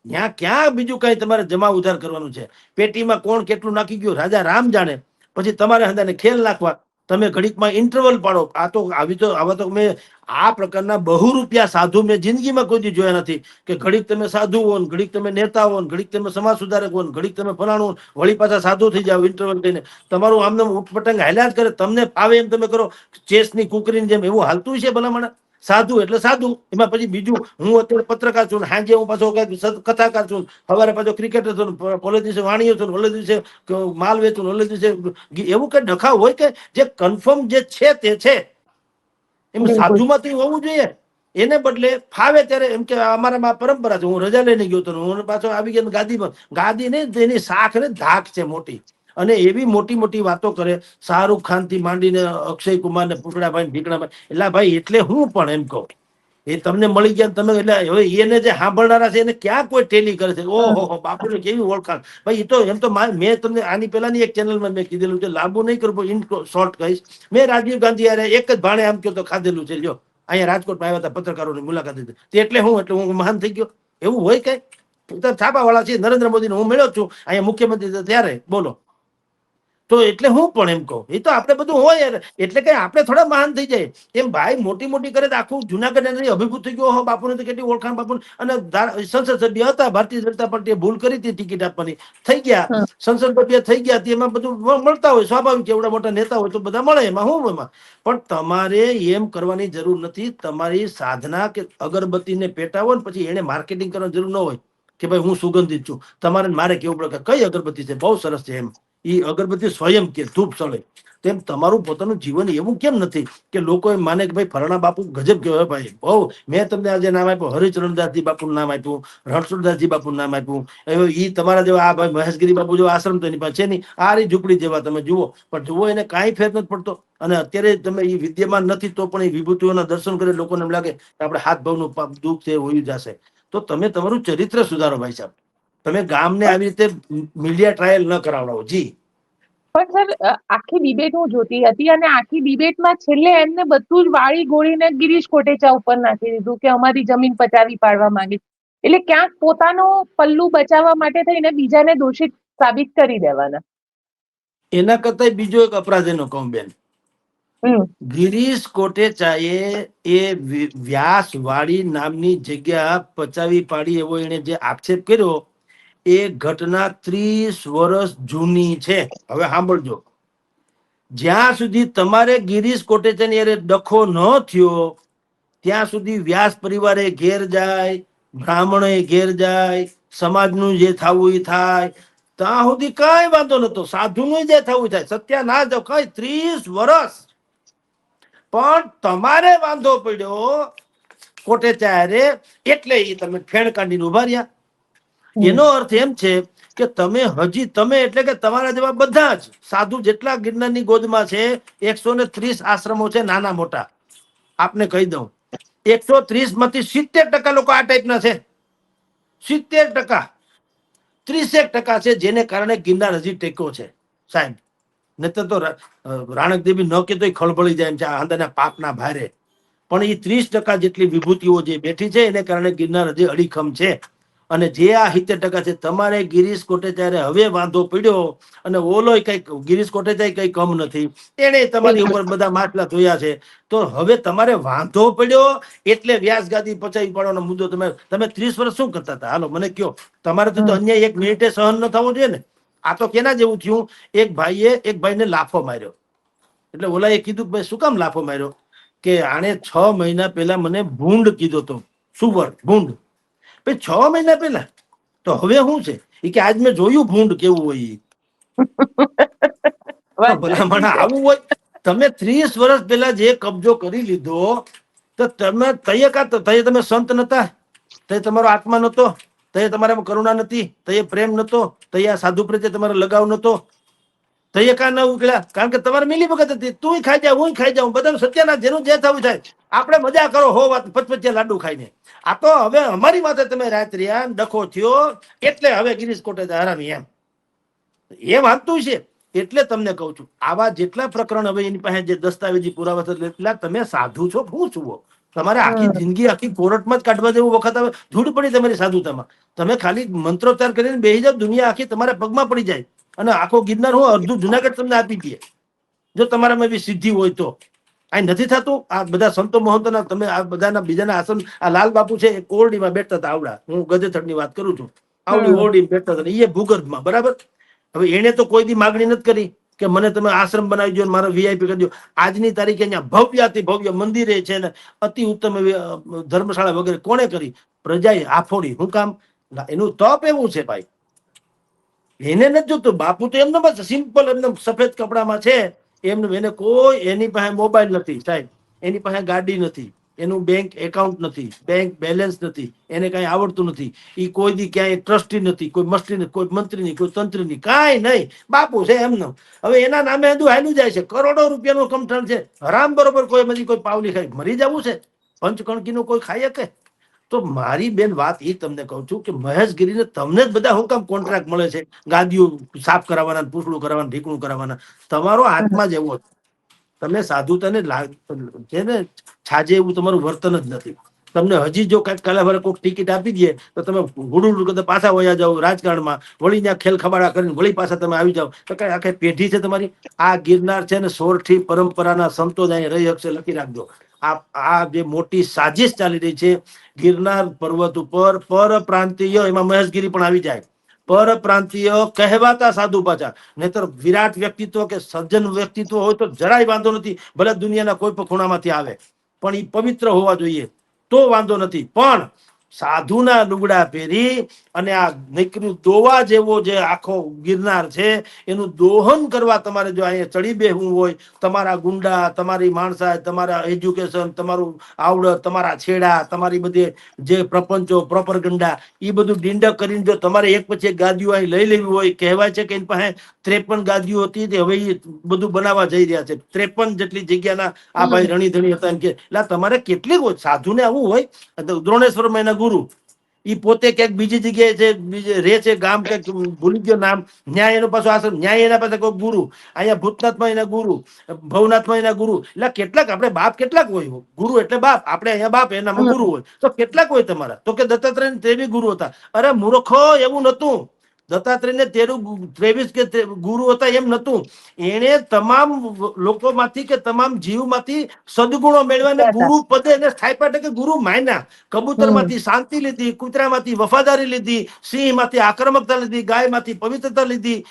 ત્યાં ક્યાં બીજું કઈ તમારે જમા ઉધાર કરવાનું છે? પેટીમાં કોણ કેટલું નાખી ગયું રાજા રામ જાણે. પછી તમારે હંધાને ખેલ નાખવા, તમે ઘડીકમાં ઇન્ટરવલ પાડો. આ તો આવા તો મેં આ પ્રકારના બહુ રૂપિયા સાધુ મેં જિંદગીમાં કોઈ દી જોયા નથી. કે ઘડીક તમે સાધુ હો, ઘડીક તમે નેતા હો, ઘડીક તમે સમાજ સુધારક હો, ઘડીક તમે ફલાણું, વળી પાછા સાધુ થઈ જાવ ઇન્ટરવલ લઈને. તમારું આમને ઉઠપટંગ હાલ્યા જ કરે, તમને ફાવે એમ તમે કરો. ચેસની કુકરીની જેમ એવું હાલતું છે ભલામણ. સાધુ એટલે સાધુ, એમાં પછી બીજું હું અત્યારે પત્રકાર છું, હાજે હું પાછો કથાકાર છું, સવારે પાછો ક્રિકેટર છું, ઓલે દિવસે વાણીઓ છું, ઓલે દિવસે માલ વેચું, ઓલે દિવસે એવું કઈ ડખા હોય કે જે કન્ફર્મ જે છે તે છે. એમ સાધુમાં તો હોવું જોઈએ. એને બદલે ફાવે ત્યારે એમ કે અમારામાં પરંપરા છે, હું રજા લઈને ગયો તો હું પાછો આવી ગયો ગાદીમાં. ગાદી ને તેની શાખ ને ધાક છે મોટી, અને એવી મોટી મોટી વાતો કરે. શાહરૂખ ખાન થી માંડીને અક્ષય કુમાર ને પુતળાભાઈ ઢીકણાભાઈ, એટલે ભાઈ એટલે હું પણ એમ કહું, એ તમને મળી ગયા તમે, એટલે હવે એને જે સાંભળનારા છે એને ક્યાં કોઈ ટેલી કરે છે? ઓહો બાપુને કેવી ઓળખાણ ભાઈ! એ તો એમ તો મેં તમને આની પેલાની એક ચેનલમાં મેં કીધેલું છે, લાંબુ નહીં કરું, ઇન શોર્ટ કહીશ. મેં રાજીવ ગાંધી યારે એક જ ભાણે આમ કહ્યું તો ખાધેલું છે. લ્યો, અહીંયા રાજકોટમાં આવ્યા હતા, પત્રકારોની મુલાકાત લીધી, એટલે હું મહાન થઈ ગયો? એવું હોય કઈ? છાપા વાળા છે, નરેન્દ્ર મોદીને હું મળ્યો છું અહીંયા મુખ્યમંત્રી ત્યારે, બોલો. તો એટલે હું પણ એમ કહું, એ તો આપણે બધું હોય યાર, એટલે કઈ આપણે થોડા મહાન થઈ જાય એમ ભાઈ? મોટી મોટી કરે તો આખું જુનાગઢ અભિભૂત થઈ ગયો. બાપુને તો કેટલી ઓળખાણ, બાપુ. અને સંસદ સભ્ય હતા, ભારતીય જનતા પાર્ટીએ ભૂલ કરી હતી ટિકિટ આપવાની, થઈ ગયા સંસદ સભ્ય થઈ ગયા. એમાં બધું મળતા હોય, સ્વાભાવિક છે, એવડા મોટા નેતા હોય તો બધા મળે, એમાં હું એમાં. પણ તમારે એમ કરવાની જરૂર નથી. તમારી સાધના કે અગરબત્તીને પેટાવો ને પછી એને માર્કેટિંગ કરવાની જરૂર ન હોય કે ભાઈ હું સુગંધિત છું. તમારે મારે કેવું પડે કે કઈ અગરબત્તી છે, બહુ સરસ છે એમ. એ અગરબત્તી સ્વયં કે ધૂપ સળે. તેમ તમારું પોતાનું જીવન એવું કેમ નથી કે લોકો એમ માને કે ભાઈ ફલાણા બાપુ ગજબ કહેવાય ભાઈ? બહુ. મેં તમને આજે નામ આપ્યું, હરિચરણદાસજી બાપુનું નામ આપ્યું, રણછોડદાસજી બાપુનું નામ આપ્યું. એ તમારા જેવા આ ભાઈ મહેશગીરી બાપુ જેવા આશ્રમ તો એની પાસે છે નહીં, આ રી ઝૂંપડી જેવા તમે જુઓ, પણ જુઓ એને કાંઈ ફેર નથી પડતો. અને અત્યારે તમે એ વિદ્યમાન નથી તો પણ એ વિભૂતિઓના દર્શન કરે લોકોને એમ લાગે કે આપણે હાથ ભાવનું દુઃખ છે હોઈ જશે. તો તમે તમારું ચરિત્ર સુધારો ભાઈ સાહેબ. તમે ગામને આવી રીતે મીડિયા ટ્રાયલ ન કરાવડાવો. જી પણ સર, આખી ડિબેટ હું જોતી હતી અને આખી ડિબેટમાં છેલ્લે એમને બધું જ વાળી ગોળીને ગિરીશ કોટેચા ઉપર નાખી દીધું કે અમારી જમીન પચાવી પાડવા માંગે. એટલે ક્યાંક પોતાનો પલ્લું બચાવવા માટે થઈને બીજાને દોષિત સાબિત કરી દેવાના. એના કરતા બીજો એક અપરાધ એનો કહું બેન. ગિરીશ કોટેચાએ એ વ્યાસવાડી નામની જગ્યા પચાવી પાડી એવો એને જે આક્ષેપ કર્યો, એ ઘટના 30 વર્ષ જૂની છે. હવે સાંભળજો, જ્યાં સુધી તમારે ગિરીશ કોટેચાની ડખો ન થયો ત્યાં સુધી વ્યાસ પરિવારે ઘેર જાય, બ્રાહ્મણો ઘેર જાય, સમાજનું જે થવું એ થાય, ત્યાં સુધી કઈ વાંધો નતો, સાધુનું જે થવું થાય સત્યાનાશ જાવ કઈ 30 વર્ષ. પણ તમારે વાંધો પડ્યો કોટે ચારે, એટલે એ તમે ફેણ કાઢીને ઉભા રહ્યા. એનો અર્થ એમ છે કે તમે હજી તમે એટલે કે તમારા જેવા બધા જ સાધુ જેટલા ગિરનારની ગોદમાં છે, 130 આશ્રમો છે નાના મોટા. આપને કહી દઉં 130 માંથી 70% લોકો આ ટાઈપના છે. 70%. 30% છે જેને કારણે ગિરનાર હજી ટેકો છે સાહેબ. નહીતર તો રાણક દેવી ન કે તો ખળભળી જાય એમ છે અંદરના પાપના ભારે. પણ એ 30% જેટલી વિભૂતિઓ જે બેઠી છે એને કારણે ગિરનાર હજી અડીખમ છે. અને જે આ 70% છે, તમારે ગિરીશ કોટેચારે હવે વાંધો પડ્યો, અને ઓલો કઈ ગિરીશ કોટેચાય કઈ કમ નથી, એને તમારી ઉપર બધા માટલા ધોયા છે. તો હવે તમારે વાંધો પડ્યો એટલે વ્યાસગાદી પચાવી પાડવાનો મુદ્દો. તમે 30 વર્ષ શું કરતા હતા? હાલો મને કયો. તમારે તો અન્યાય 1 મિનિટે સહન ન થવો જોઈએ ને. આ તો કેના જેવું થયું, એક ભાઈને લાફો માર્યો. એટલે ઓલા એ કીધું ભાઈ શું કામ લાફો માર્યો? કે આણે 6 મહિના પહેલા મને ભૂંડ કીધો તો. સુવર ભૂંડ. 6 મહિના પહેલા. તો હવે શું છે? એ કે આજ મેં જોયું ભૂંડ કેવું હોય. ભલામણ આવું હોય. તમે 30 વર્ષ પહેલા જે કબજો કરી લીધો, તો તમે તમે સંત નતા, તે તમારો આત્મા નતો, તે તમારામાં કરુણા નથી, તે પ્રેમ નતો, તે આ સાધુ પ્રત્યે તમારો લગાવ નતો, તે કા ન ઉકેલા. કારણ કે તમારે મિલી ભગત હતી. તું ખાઈ જા, હું ખાઈ જાઉં, બધા સત્યના જેનું જે થવું થાય. આપણે મજા કરો હો વાત પચપચિયા લાડુ ખાઈને. આ તો હવે અમારી વાતે તમે રાત રહ્યા, ડખો થયો એટલે હવે ગિરીશ કોટેચા હરામી એમ વાંચતું છે. એટલે તમને કહું છું, આવા જેટલા પ્રકરણ હવે એની પાસે જે દસ્તાવેજી પુરાવા છે, એટલા તમે સાધુ છો શું છુઓ? તમારે આખી જિંદગી આખી કોર્ટમાં જ કાઢવા જેવું વખત હવે ધૂળ પડી તમારી સાધુતામાં. તમે ખાલી મંત્રોચ્ચાર કરીને બેસી જાવ, દુનિયા આખી તમારા પગમાં પડી જાય. અને આખો ગિરનાર હું અડધું જુનાગઢ તમને આપી દે, જો તમારામાં એવી સિદ્ધિ હોય તો. આ નથી થતું. આ બધા સંતો મહંતોના તમે આ બધાના બીજાના આસન, આ લાલ બાપુ છે એ ઓરડીમાં બેઠતા હતા આવડા, હું ગધેથડની વાત કરું છું, આવડી ઓરડી બેઠતા હતા, એ ભૂગર્ભમાં. બરાબર. હવે એને તો કોઈ દી માગણી નથી કરી કે મને તમે આશ્રમ બનાવી દો, મારો વીઆઈપી કરી દો. આજની તારીખે અહીંયા ભવ્યાતિ ભવ્ય મંદિરે છે ને અતિ ઉત્તમ ધર્મશાળા વગેરે કોણે કરી? પ્રજાએ આફોડી. શું કામ? એનું તપ એવું છે ભાઈ, એને નથી જોતું. બાપુ તો એમને બસ સિમ્પલ એમને સફેદ કપડામાં છે એમને. એને કોઈ એની પાસે મોબાઈલ નથી સાહેબ, એની પાસે ગાડી નથી, એનું બેંક એકાઉન્ટ નથી, બેંક બેલેન્સ નથી, એને કઈ આવડતું નથી. એ કોઈ દી ક્યાંય ટ્રસ્ટી નથી, કોઈ મસ્તી નથી, કોઈ મંત્રી નહીં, કોઈ તંત્રી નહીં, કાંઈ નહીં. બાપુ છે એમને. હવે એના નામે હજુ હાલ્યું જાય છે. કરોડો રૂપિયાનું કમઠણ છે. હરામ બરોબર કોઈ મજી કોઈ પાવલી ખાઈ મરી જવું છે? પંચકણકીનું કોઈ ખાઈ શકે? તો મારી બેન વાત એ તમને કહું છું કે મહેશગીરીને તમને જ બધા હું કામ કોન્ટ્રાક્ટ મળે છે ગાદીઓ સાફ કરાવવાના, પૂછડું કરાવવાના, ઢીકણું કરાવવાના? તમારો આત્મા જ એવો. તમે સાધુતાને છે ને છાજે એવું તમારું વર્તન જ નથી. તમને હજી જો કઈક કાલે કોઈક ટિકિટ આપી દે તો તમે હુડું કરતા પાછા વયા જાઓ રાજકારણમાં, વળી ત્યાં ખેલ ખબાડા કરીને વળી પાછા તમે આવી જાઓ. તો કઈ આખી પેઢી છે તમારી. આ ગિરનાર છે ને 16 પરંપરાના સંતો જ અહીં રહી શકશે, લખી રાખજો. આ જે મોટી સાજિશ ચાલી રહી છે ગિરનાર પર્વત ઉપર, પર પ્રાંતિય, એમાં મહેશગીરી પણ આવી જાય, પર પ્રાંતિય કહેવાતા સાધુ પાછા. નહીતર વિરાટ વ્યક્તિત્વ કે સજ્જન વ્યક્તિત્વ હોય તો જરાય વાંધો નથી, ભલે દુનિયાના કોઈ પણ ખૂણામાંથી આવે, પણ એ પવિત્ર હોવા જોઈએ તો વાંધો નથી. પણ સાધુના લુગડા પહેરી અને આ નીકળ્યું દોવા જેવો જે આખો ગિરનાર છે એનું દોહન કરવા તમારે જો અહીંયા ચડી બેહવું હોય, તમારા ગુંડા, તમારી માણસા, તમારા એજ્યુકેશન, તમારું આવડત, તમારા છેડા, તમારી બધી જે પ્રપંચો, પ્રોપરગંડા, એ બધું ડીંડક કરીને જો તમારે એક પછી એક ગાદીઓ અહીં લઈ લેવી હોય, કહેવાય છે કે એની પાસે 53 ગાદીઓ હતી, હવે એ બધું બનાવવા જઈ રહ્યા છે. 53 જેટલી જગ્યાના આ ભાઈ રણીધણી હતા એમ કે. એટલે તમારે કેટલી હોય સાધુને આવું હોય. દ્રોણેશ્વરમાં એના ગુરુ, ઈ પોતે ક્યાંક બીજી જગ્યાએ છે, બીજે રે છે, ગામ ક્યાંક ભૂલી ગયો નામ, ન્યાય એનો પાછો આશ્રમ, ન્યાય એના પાસે કોઈ ગુરુ, અહીંયા ભૂતનાથમાં એના ગુરુ, ભવનાથમાં એના ગુરુ. એટલે કેટલાક આપણે બાપ કેટલાક હોય, ગુરુ એટલે બાપ, આપણે અહીંયા બાપ એનામાં ગુરુ હોય, તો કેટલાક હોય તમારા? તો કે દત્તાત્રેય 23 ગુરુ હતા. અરે મૂર્ખો, એવું નતું. દત્તાત્રેયને 23 કે ગુરુ હતા એમ નતું. એને તમામ લોકોમાંથી કે તમામ જીવમાંથી સદગુણો મેળવ્યા, ગુરુ પદે એને સ્થાપ્યા. એટલે કે ગુરુ માન્યા. કબૂતરમાંથી શાંતિ લીધી, કૂતરામાંથી વફાદારી લીધી, સિંહમાંથી આક્રમકતા લીધી, ગાયમાંથી પવિત્રતા લીધી.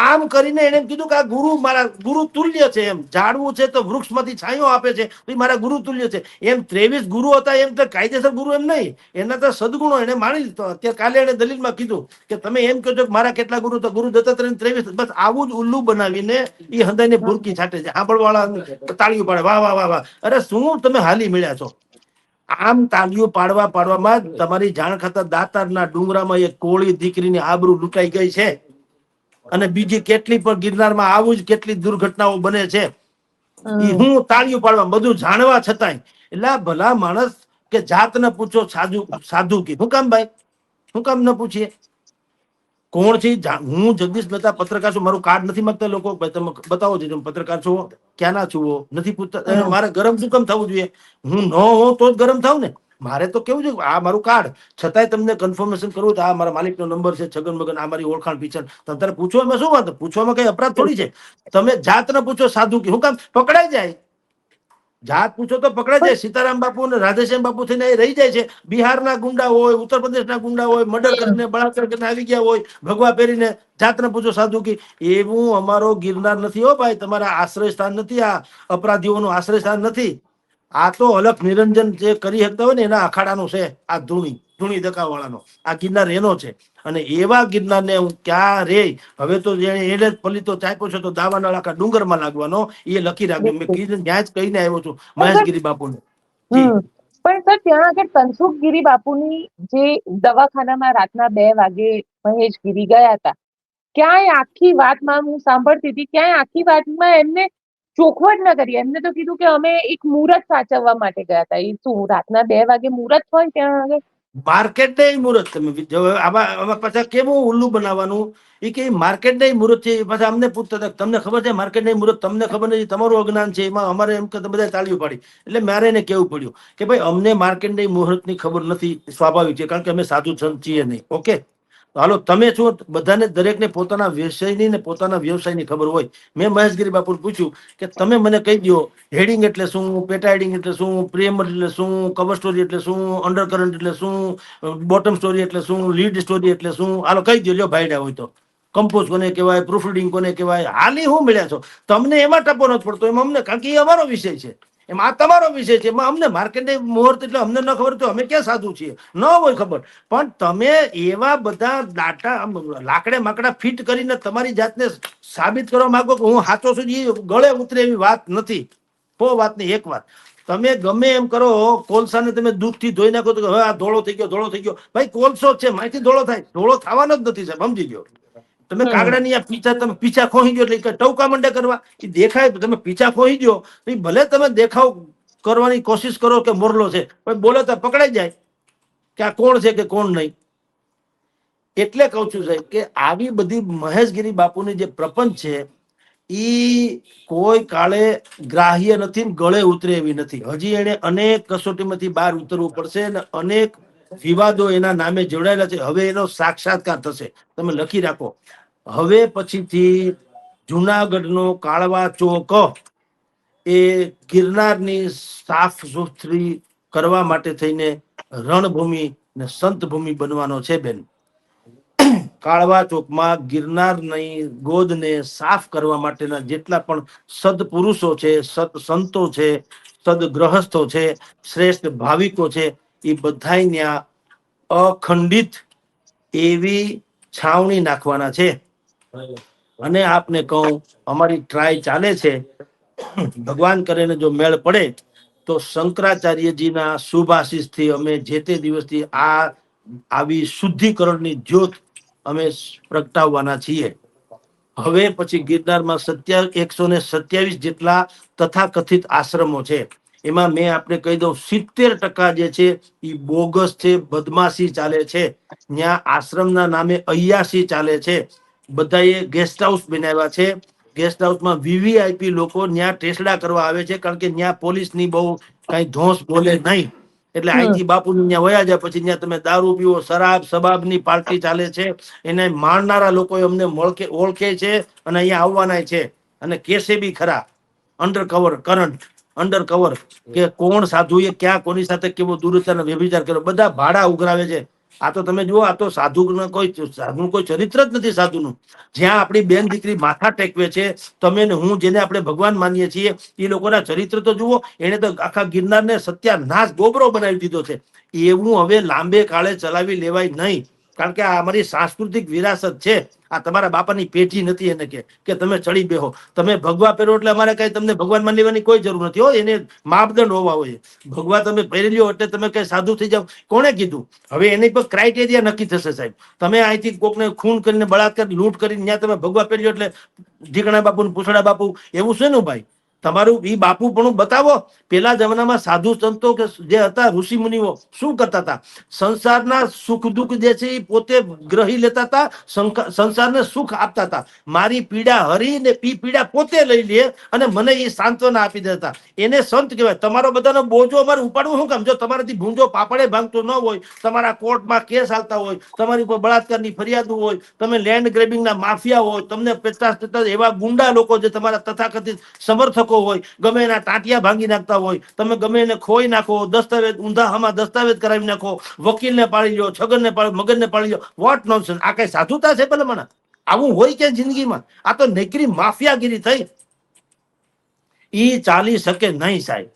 આમ કરીને એને કીધું કે આ ગુરુ મારા ગુરુ તુલ્ય છે. એમ ઝાડવું છે તો વૃક્ષમાંથી છાંયો આપે છે, તો મારા ગુરુ તુલ્ય છે. એમ 23 ગુરુ હતા એમ તો કાયદેસર ગુરુ એમ નહીં, એના તો સદગુણો એને માણી લીધો. અત્યારે કાલે એને દલીલમાં કીધું કે તમે એમ કહો છો મારા કેટલા ગુરુ તો ગુરુ દત્તાત્રેય 23, બસ આવું જ ઉલ્લુ બનાવીને એ હંદાઈને ભૂરકી છાંટે છે. સાંભળવાળા તાળીઓ પાડે, વાહ વાહ વાહ વાહ. અરે શું તમે હાલી મળ્યા છો? આમ તાળીઓ પાડવામાં જ તમારી જાણ ખાતર દાતારના ડુંગરામાં એક કોળી દીકરીની આબરૂ લૂંટાઈ ગઈ છે. અને બીજી કેટલી પણ ગિરનારમાં આવું જ કેટલી દુર્ઘટનાઓ બને છે. ઈ હું તાળીઓ પાડવા બધું જાણવા છતાંય. એટલે ભલા માણસ કે જાત ન પૂછો સાધુ કી. શું કામ ભાઈ? શું કામ ન પૂછીએ? કોણ છે? હું જગદીશ મહેતા પત્રકાર છું. મારું કાર્ડ નથી માંગતા લોકો. તમે બતાવો છો તમે પત્રકાર છો, ક્યાંના છો નથી પૂછતા. મારે ગરમ શું કામ થવું જોઈએ? હું ન હોઉં તો જ ગરમ થાવ ને. મારે તો કેવું છે, આ મારું કાર્ડ, છતાંય તમને કન્ફર્મેશન કરવું તો આ મારા માલિકનો નંબર છે, છગન મગન, આ મારી ઓળખાણ પીછાણ. તમે પૂછવામાં શું વાત? પૂછવામાં કઈ અપરાધ થોડી છે. તમે જાત ન પૂછો સાધુ કી. શું કામ? પકડાઈ જાય. જાત પૂછો તો પકડાઈ જાય. સીતારામ બાપુ અને રાધેશ્યામ બાપુ થઈને રહી જાય છે. બિહારના ગુંડા હોય, ઉત્તર પ્રદેશના ગુંડા હોય, મર્ડર કરીને બળાત્કાર કરીને આવી ગયા હોય, ભગવા પહેરીને. જાત ન પૂછો સાધુ કી. એવું અમારો ગિરનાર નથી હો ભાઈ. તમારા આશ્રય સ્થાન નથી. આ અપરાધીઓનું આશ્રય સ્થાન નથી. આ તો અલખ નિરંજન જે કરી શકતા હોય ને એના અખાડાનો છે. આ ધૂણી દકાવાળાનો આ ગિરનાર એનો છે. અને એવા ગિરનારને હું ક્યાં રે, હવે તો એને પલિતો ચાપ્યો છે તો દાવાનળ આખા ડુંગરમાં લાગવાનો એ લખી રાખ્યો. મેં કીધું ત્યાં જ કહીને આવ્યો છું મહેશગીરી બાપુને. જી પણ સર ત્યાં આગળ તનસુખગીરી બાપુની જે દવાખાનામાં રાતના 2 વાગે મહેશગીરી ગયા હતા, ક્યાંય આખી વાતમાં હું સાંભળતી હતી, ક્યાંય આખી વાતમાં એમને ચોખવટ ન કરી. એમને તો કીધું કે અમે એક મુહૂર્ત સાચવવા માટે ગયા હતા. એ શું રાતના 2 વાગે મુહૂર્ત હોય ત્યાં આગળ? માર્કેટ ને મુહૂર્ત. તમે આમાં પાછા કેવું ઉલ્લુ બનાવવાનું? એ કે માર્કેટ ને મુહૂર્ત છે. પાછા અમને પૂછતા હતા તમને ખબર છે માર્કેટ ને મુહૂર્ત? તમને ખબર નથી, તમારું અજ્ઞાન છે. એમાં અમારે એમ કે બધા તાળીઓ પાડી. એટલે મારે એને કેવું પડ્યું કે ભાઈ અમને માર્કેટ ને મુહૂર્ત ની ખબર નથી. સ્વાભાવિક છે, કારણ કે અમે સાધુ સંત છીએ નહીં. ઓકે, હાલો તમે શું બધાને દરેકને પોતાના વિષયની ને પોતાના વ્યવસાયની ખબર હોય. મેં મહેશગીરી બાપુને પૂછ્યું કે તમે મને કહી દો હેડિંગ એટલે શું, પેટા હેડિંગ એટલે શું, પ્રિએમ્બલ એટલે શું, કવર સ્ટોરી એટલે શું, અંડરકરન્ટ એટલે શું, બોટમ સ્ટોરી એટલે શું, લીડ સ્ટોરી એટલે શું? હાલો કહી દો લ્યો ભાઈડા હોય તો. કમ્પોઝ કોને કહેવાય, પ્રૂફરીડિંગ કોને કહેવાય? હાલી હું મળ્યા છો તમને? એમાં ટપો નથી પડતો એમ અમને, કારણ કે એ અમારો વિષય છે. એમ આ તમારો વિષય છે. એમાં અમને માર્કેટ મુહૂર્ત એટલે અમને ન ખબર તો અમે ક્યાં સાધુ છીએ? ન હોય ખબર. પણ તમે એવા બધા લાકડે માકડા ફિટ કરીને તમારી જાતને સાબિત કરવા માંગો કે હું સાચો છું, એ ગળે ઉતરે એવી વાત નથી. વાતની એક વાત, તમે ગમે એમ કરો, કોલસાને તમે દૂધથી ધોઈ નાખો તો હવે આ ધોળો થઈ ગયો, ધોળો થઈ ગયો. ભાઈ કોલસો છે, માહિતી ધોળો થાય? ધોળો થવાનો જ નથી સાહેબ, સમજી ગયો. તમે કાગડાની આ પીછા, તમે પીછા ખોઈ ગયો એટલે ટવકા મંડે કરવા. એ દેખાય તમે પીછા ખોઈ ગયો, ભલે તમે દેખાવ કરવાની કોશિશ કરો કે મોરલો છે, પણ બોલે તો પકડાઈ જાય કે આ કોણ છે કે કોણ નહીં. એટલે કઉ છું સાહેબ કે આવી બધી મહેશગીરી બાપુની જે પ્રપંચ છે ઈ કોઈ કાળે ગ્રાહ્ય નથી, ગળે ઉતરે એવી નથી. હજી એને અનેક કસોટીમાંથી બહાર ઉતરવું પડશે અને અનેક વિવાદો એના નામે જોડાયેલા છે. હવે એનો સાક્ષાત્કાર થશે, તમે લખી રાખો. હવે પછીથી જુનાગઢનો કાળવા ચોક એ ગિરનારની સાફ સુથરી કરવા માટે થઈને રણભૂમિ ને સંત ભૂમિ બનવાનો છે બેન. કાળવા ચોકમાં ગિરનારની ગોદને સાફ કરવા માટેના જેટલા પણ સદપુરુષો છે, સંતો છે, સદગ્રહસ્થો છે, શ્રેષ્ઠ ભાવિકો છે, એ બધા ત્યાં અખંડિત એવી છાવણી નાખવાના છે. અને આપને કહું, અમારી ટ્રાય ચાલે છે. ભગવાન કરીને જો મેળ પડે તો શંકરાચાર્યજીના શુભાશીષ થી અમે જે તે દિવસથી આવી શુદ્ધિકરણની જ્યોત અમે પ્રગટાવવાના છીએ. હવે પછી ગિરનારમાં 127 જેટલા તથાકથિત આશ્રમો છે. એમાં મેં આપણે કહી દઉં 70% જે છે એ બોગસ છે, બદમાશી ચાલે છે. ત્યાં આશ્રમના નામે અય્યાસી ચાલે છે. બધાએ ગેસ્ટ હાઉસ બનાવ્યા છે. ગેસ્ટ હાઉસમાં વીવીઆઈપી લોકો ત્યાં ટેસડા કરવા આવે છે, કારણ કે ત્યાં પોલીસની બહુ કઈ ધોંસ બોલે નહીં. એટલે અહીંથી બાપુ ત્યાં વયા જાય, પછી ત્યાં તમે દારૂ પીવો, શરાબ શબાબની પાર્ટી ચાલે છે. એને માણનારા લોકો અમને ઓળખે છે અને અહીંયા આવવાના છે અને કેસે બી ખરા. અંડર કવર કે કોણ સાધુ એ ક્યાં કોની સાથે કેવો દુરુચાર વ્યભિચાર કર્યો, બધા ભાડા ઉઘરાવે છે. આ તો તમે જુઓ, આ તો સાધુ કોઈ ચરિત્ર જ નથી સાધુનું. જ્યાં આપણી બેન દીકરી માથા ટેકવે છે, તમે ને હું જેને આપણે ભગવાન માનીએ છીએ, એ લોકોના ચરિત્ર તો જુઓ. એને તો આખા ગિરનારને સત્યાનાશ ગોબરો બનાવી દીધો છે. એવું હવે લાંબે કાળે ચલાવી લેવાય નહીં. કારણ કે આ અમારી સાંસ્કૃતિક વિરાસત છે. આ તમારા બાપાની પેઢી નથી એને કે તમે ચડી બેહો, તમે ભગવા પહેરો એટલે અમારે કઈ તમને ભગવાન માની લેવાની કોઈ જરૂર નથી હો. એને માપદંડ હોવા હોય. ભગવા તમે પહેરી લ્યો એટલે તમે કઈ સાધુ થઈ જાવ, કોણે કીધું? હવે એની પર ક્રાઇટેરિયા નક્કી થશે સાહેબ. તમે અહીંથી કોકને ખૂન કરીને બળાત્કાર લૂંટ કરીને ત્યાં તમે ભગવા પહેર્યો એટલે ઢીકણા બાપુ ને પૂછડા બાપુ એવું છે ને ભાઈ? તમારું ઈ બાપુ પણ બતાવો. પેલા જમાનામાં સાધુ સંતો કે જે હતા, ઋષિ મુનિઓ શું કરતા હતા? સંસારના સુખ દુઃખ જે છે એ પોતે ગ્રહી લેતા હતા, સંસારને સુખ આપતા હતા. મારી પીડા હરી ને પીડા પોતે લઈ લે અને મને એ સાંત્વના આપી દેતા. એને સંત કહેવાય. તમારો બધાનો બોજો અમારે ઉપાડવું શું કામ? જો તમારાથી ભૂંજો પાપડે ભાંગતો ન હોય, તમારા કોર્ટમાં કેસ આવતા હોય, તમારી ઉપર બળાત્કારની ફરિયાદો હોય, તમે લેન્ડ ગ્રેબિંગના માફિયા હોય, તમને 50 એવા ગુંડા લોકો જે તમારા તથાકથિત સમર્થકો હોય, ગમે એના ટાંટિયા ભાંગી નાખતા હોય, તમે ગમે એને ખોઈ નાખો, દસ્તાવેજ ઊંધામાં દસ્તાવેજ કરાવી નાખો, વકીલને પાડી લો, છગનને પાડી, મગનને પાડી લો. Vote nonsense! આ કઈ સાધુતા છે? ભલે મને આવું હોય કે જિંદગીમાં? આ તો નકરી માફિયાગીરી થઈ. ઈ ચાલી શકે નહીં સાહેબ.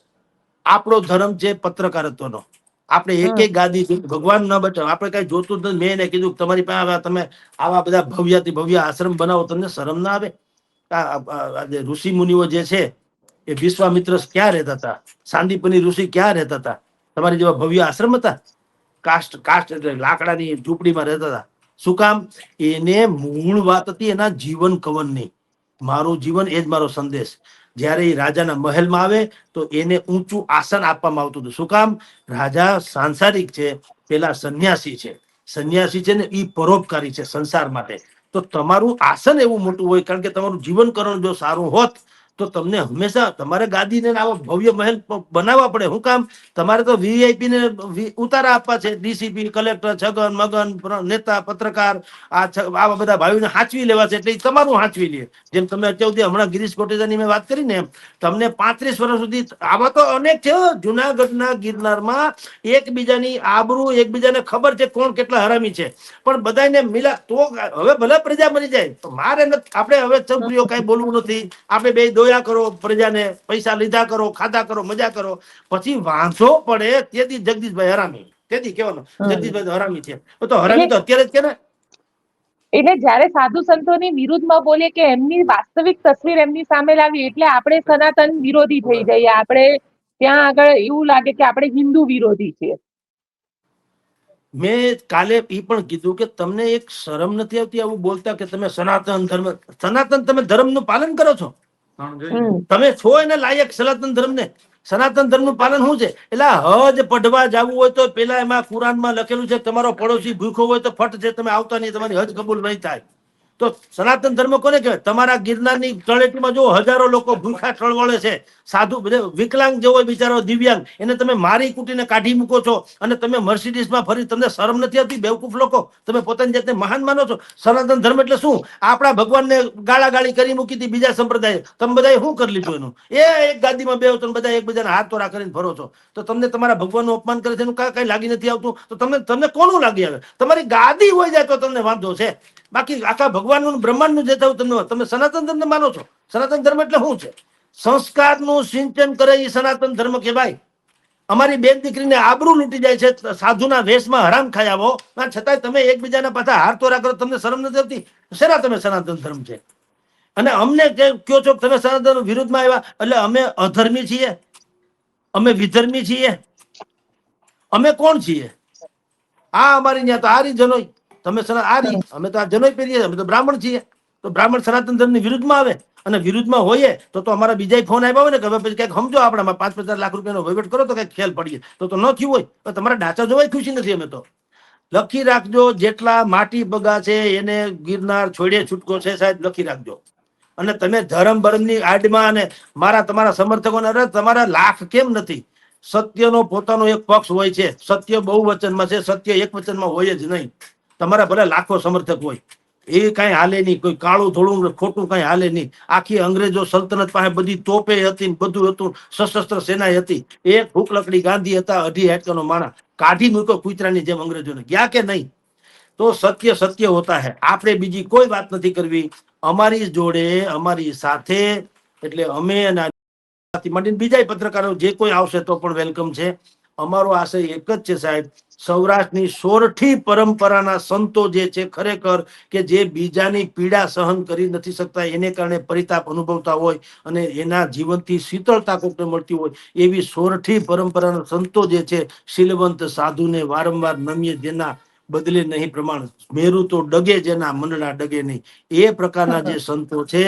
આપણો ધર્મ છે પત્રકારત્વનો. આપણે એક એક ગાદી ભગવાન ન બચાવ, આપણે કઈ જોતું જ નથી. મેં એને કીધું તમારી પાસે તમે આવા બધા ભવ્યાથી ભવ્ય આશ્રમ બનાવો, તમને શરમ ના આવે? ઋષિ મુનિઓ જે છે એ વિશ્વામિત્ર ક્યાં રહેતા હતા? સાંદીપની ઋષિ ક્યાં રહેતા હતા? તમારી જેવા ભવ્ય આશ્રમ હતા? કાસ્ટ એટલે લાકડાની ઝૂંપડીમાં રહેતા હતા. શું કામ? એને મૂળ વાત હતી એના જીવન કવનની. મારું જીવન એ જ મારો સંદેશ. જયારે એ રાજાના મહેલમાં આવે તો એને ઊંચું આસન આપવામાં આવતું હતું. શું કામ? રાજા સાંસારિક છે, પેલા સંન્યાસી છે. સંન્યાસી છે ને એ પરોપકારી છે સંસાર માટે. તો તમારું આસન એવું મોટું હોય, કારણ કે તમારું જીવનકરણ જો સારું હોત તો તમને હંમેશા તમારે ગાદીને આવો ભવ્ય મહેલ બનાવવા પડે. શું કામ? તમારે તો વીઆઈપી ને ઉતારા આપવા છે. ડીસીપી, કલેક્ટર, છગન મગન, નેતા, પત્રકાર, આવા બધા ભાઈઓને હાંચવી લેવા છે. એટલે તમારું હાંચવી લે. જેમ તમે અત્યાર હમણાં ગિરીશ કોટેચાની મેં વાત કરી ને, એમ તમને 35 વર્ષ સુધી આવા તો અનેક છે. જુનાગઢના ગિરનારમાં એકબીજાની આબરૂ, એકબીજાને ખબર છે કોણ કેટલા હરામી છે, પણ બધાને મિલા તો હવે ભલે પ્રજા મરી જાય તો મારે આપણે હવે છોકરીઓ કઈ બોલવું નથી. આપણે બે દોયા કરો પ્રજાને, પૈસા લીધા કરો, ખાધા કરો, મજા કરો. પછી વાંધો પડે તેથી જગદીશભાઈ હરામી, તેથી કેવાનું જગદીશભાઈ હરામી છે. તો હરામી તો અત્યારે જ કે ને. એટલે જયારે સાધુ સંતોની વિરુદ્ધમાં બોલે કે એમની વાસ્તવિક તસવીર એમની સામે લાવી એટલે આપણે સનાતન વિરોધી થઈ જઈએ. આપણે ત્યાં આગળ એવું લાગે કે આપણે હિન્દુ વિરોધી છીએ. મેં કાલે એ પણ કીધું કે તમને એક શરમ નથી આવતી આવું બોલતા કે તમે સનાતન ધર્મ, સનાતન તમે ધર્મનું પાલન કરો છો? તમે છો એને લાયક સનાતન ધર્મને? સનાતન ધર્મ નું પાલન શું છે? એટલે હજ પઢવા જવું હોય તો પેલા એમાં કુરાનમાં લખેલું છે તમારો પડોશી ભૂખો હોય તો ફટ છે તમે આવતા નહીં, તમારી હજ કબૂલ નહીં થાય. તો સનાતન ધર્મ કોને કહેવાય? તમારા ગિરનારની તળેટીમાં જો હજારો લોકો ભૂખા ટળવળે છે, સાધુ વિકલાંગ જેવો બિચારો દિવ્યાંગ, એને તમે મારી કૂટીને કાઢી મૂકો છો અને તમે મર્સિડીઝમાં ફરી. તમને શરમ નથી આવતી બેવકૂફ લોકો? તમે પોતાની જાતને મહાન માનો છો? સનાતન ધર્મ એટલે શું? આપણા ભગવાનને ગાળાગાળી કરી મૂકી હતી બીજા સંપ્રદાય, તમે બધા શું કરી લીધું એનું? એક ગાદીમાં બેહો તમે બધા એકબીજાના હાથ તોરા કરીને ફરો છો. તો તમને તમારા ભગવાનનું અપમાન કરે છે એનું કઈ લાગી નથી આવતું? તો તમને કોનું લાગી આવે? તમારી ગાદી હોય જાય તો તમને વાંધો છે. બાકી આખા ભગવાનનું બ્રહ્માંડનું જે થયું તમે સનાતન ધર્મ માનો છો? સનાતન ધર્મ એટલે શું છે? સંસ્કારનું સિંચન કરે એ સનાતન ધર્મ કહેવાય. અમારી બેન દીકરીને આબરૂ લૂંટી જાય છે સાધુના વેશમાં, હરામ ખાઈ આવો, છતાંય તમે એકબીજાના પાછા હાર તોરા કરો. તમને શરમ નથી આવતી? શેના તમે સનાતન ધર્મ છે? અને અમને કયો છો તમે સનાતન વિરુદ્ધમાં આવ્યા એટલે અમે અધર્મી છીએ? અમે વિધર્મી છીએ? અમે કોણ છીએ? આ અમારી ત્યાં તો આરી જનોઈ, તમે આરી, અમે તો આ જનોઈ પહેરીએ, અમે તો બ્રાહ્મણ છીએ. તો બ્રાહ્મણ સનાતન ધર્મની વિરુદ્ધમાં આવે અને વિરુદ્ધમાં હોઈએ તો અમારા બીજા ફોન આવ્યા હોય ને કે પછી કઈક સમજો આપણામાં 5-50 લાખ રૂપિયાનો વહીવટ કરો તો કઈક ખેલ પડીએ. તો ન થયું હોય તો તમારા ડાચા જોવાય ખુશી નથી. અમે તો લખી રાખજો, જેટલા માટી બગા છે એને ગિરનાર છોડે છૂટકો છે સાહેબ, લખી રાખજો. અને તમે ધર્મ બરમની આડમાં અને મારા તમારા સમર્થકોને, અરે તમારા લાખ કેમ નથી? સત્યનો પોતાનો એક પક્ષ હોય છે. સત્ય બહુવચનમાં છે, સત્ય એક વચનમાં હોય જ નહીં. તમારા ભલે લાખો સમર્થક હોય, એ કઈ હાલે નહીં. કોઈ કાળું ધોળું ખોટું કઈ હાલે નહીં. આખી અંગ્રેજો સલ્તનત પાસે બધી તોપે હતી, બધું હતું, સશસ્ત્ર સેના હતી. એક ભૂખલકડી ગાંધી હતા, 2.5 હેક્ટરનો માણસ, કાઢી મૂક્યો કૂતરાની જેમ અંગ્રેજોને. ગયા કે નહીં? તો સત્ય સત્ય હોતા હે. આપણે બીજી કોઈ વાત નથી કરવી. અમારી જોડે, અમારી સાથે, એટલે અમે માંડીને બીજા પત્રકારો જે કોઈ આવશે તો પણ વેલકમ છે. અમારો આશય એક જ છે સાહેબ, સૌરાષ્ટ્રની સોરઠી પરંપરાના સંતો જે છે ખરેખર કે જે બીજાની પીડા સહન કરી નથી શકતા, એને કારણે પરિતાપ અનુભવતા હોય અને એના જીવનથી શીતળતા કોઈને મળતી હોય, એવી સોરઠી પરંપરાના સંતો જે છે, શીલવંત સાધુને વારંવાર નમીએ જેના બદલે નહીં પ્રમાણ, મેરુ તો ડગે જેના મનડા ડગે નહીં, એ પ્રકારના જે સંતો છે,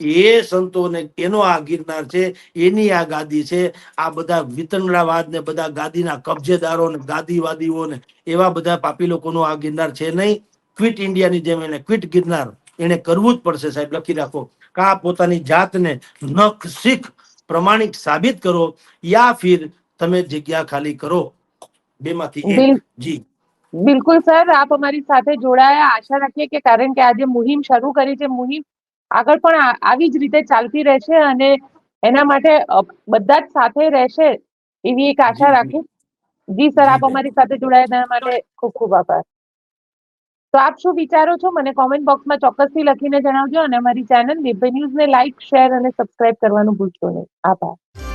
એ સંતોને એનો આ ગિરનાર છે, એની આ ગાદી છે. આ બધા વિતંગડાવાદ ને બધા ગાદીના કબજેદારો ને ગાદીવાદીઓ ને એવા બધા પાપી લોકોનો આ ગિરનાર છે નહીં. ક્વિટ ઇન્ડિયાની જેમ એને ક્વિટ ગિરનાર એને કરવું જ પડશે સાહેબ, લખી રાખો. કા પોતાની જાતને નખ શીખ પ્રમાણિક સાબિત કરો, યા ફિર તમે જગ્યા ખાલી કરો, બેમાંથી એક. જી બિલકુલ સર, આપ અમારી સાથે જોડાયા. આશા રાખીએ કે કારણ કે આજે મુહિમ શરૂ કરી છે, મુહિમ આગળ પણ આવી જ રીતે ચાલતી રહેશે અને એના માટે બધા જ સાથે રહેશે એવી એક આશા રાખી. જી સર, આપ અમારી સાથે જોડાયા તેના માટે ખૂબ ખૂબ આભાર. તો આપ શું વિચારો છો મને કોમેન્ટ બોક્સમાં ચોક્કસથી લખીને જણાવજો અને અમારી ચેનલ નિર્ભય ન્યૂઝને લાઇક, શેર અને સબસ્ક્રાઇબ કરવાનું ભૂલશો નહીં. આભાર.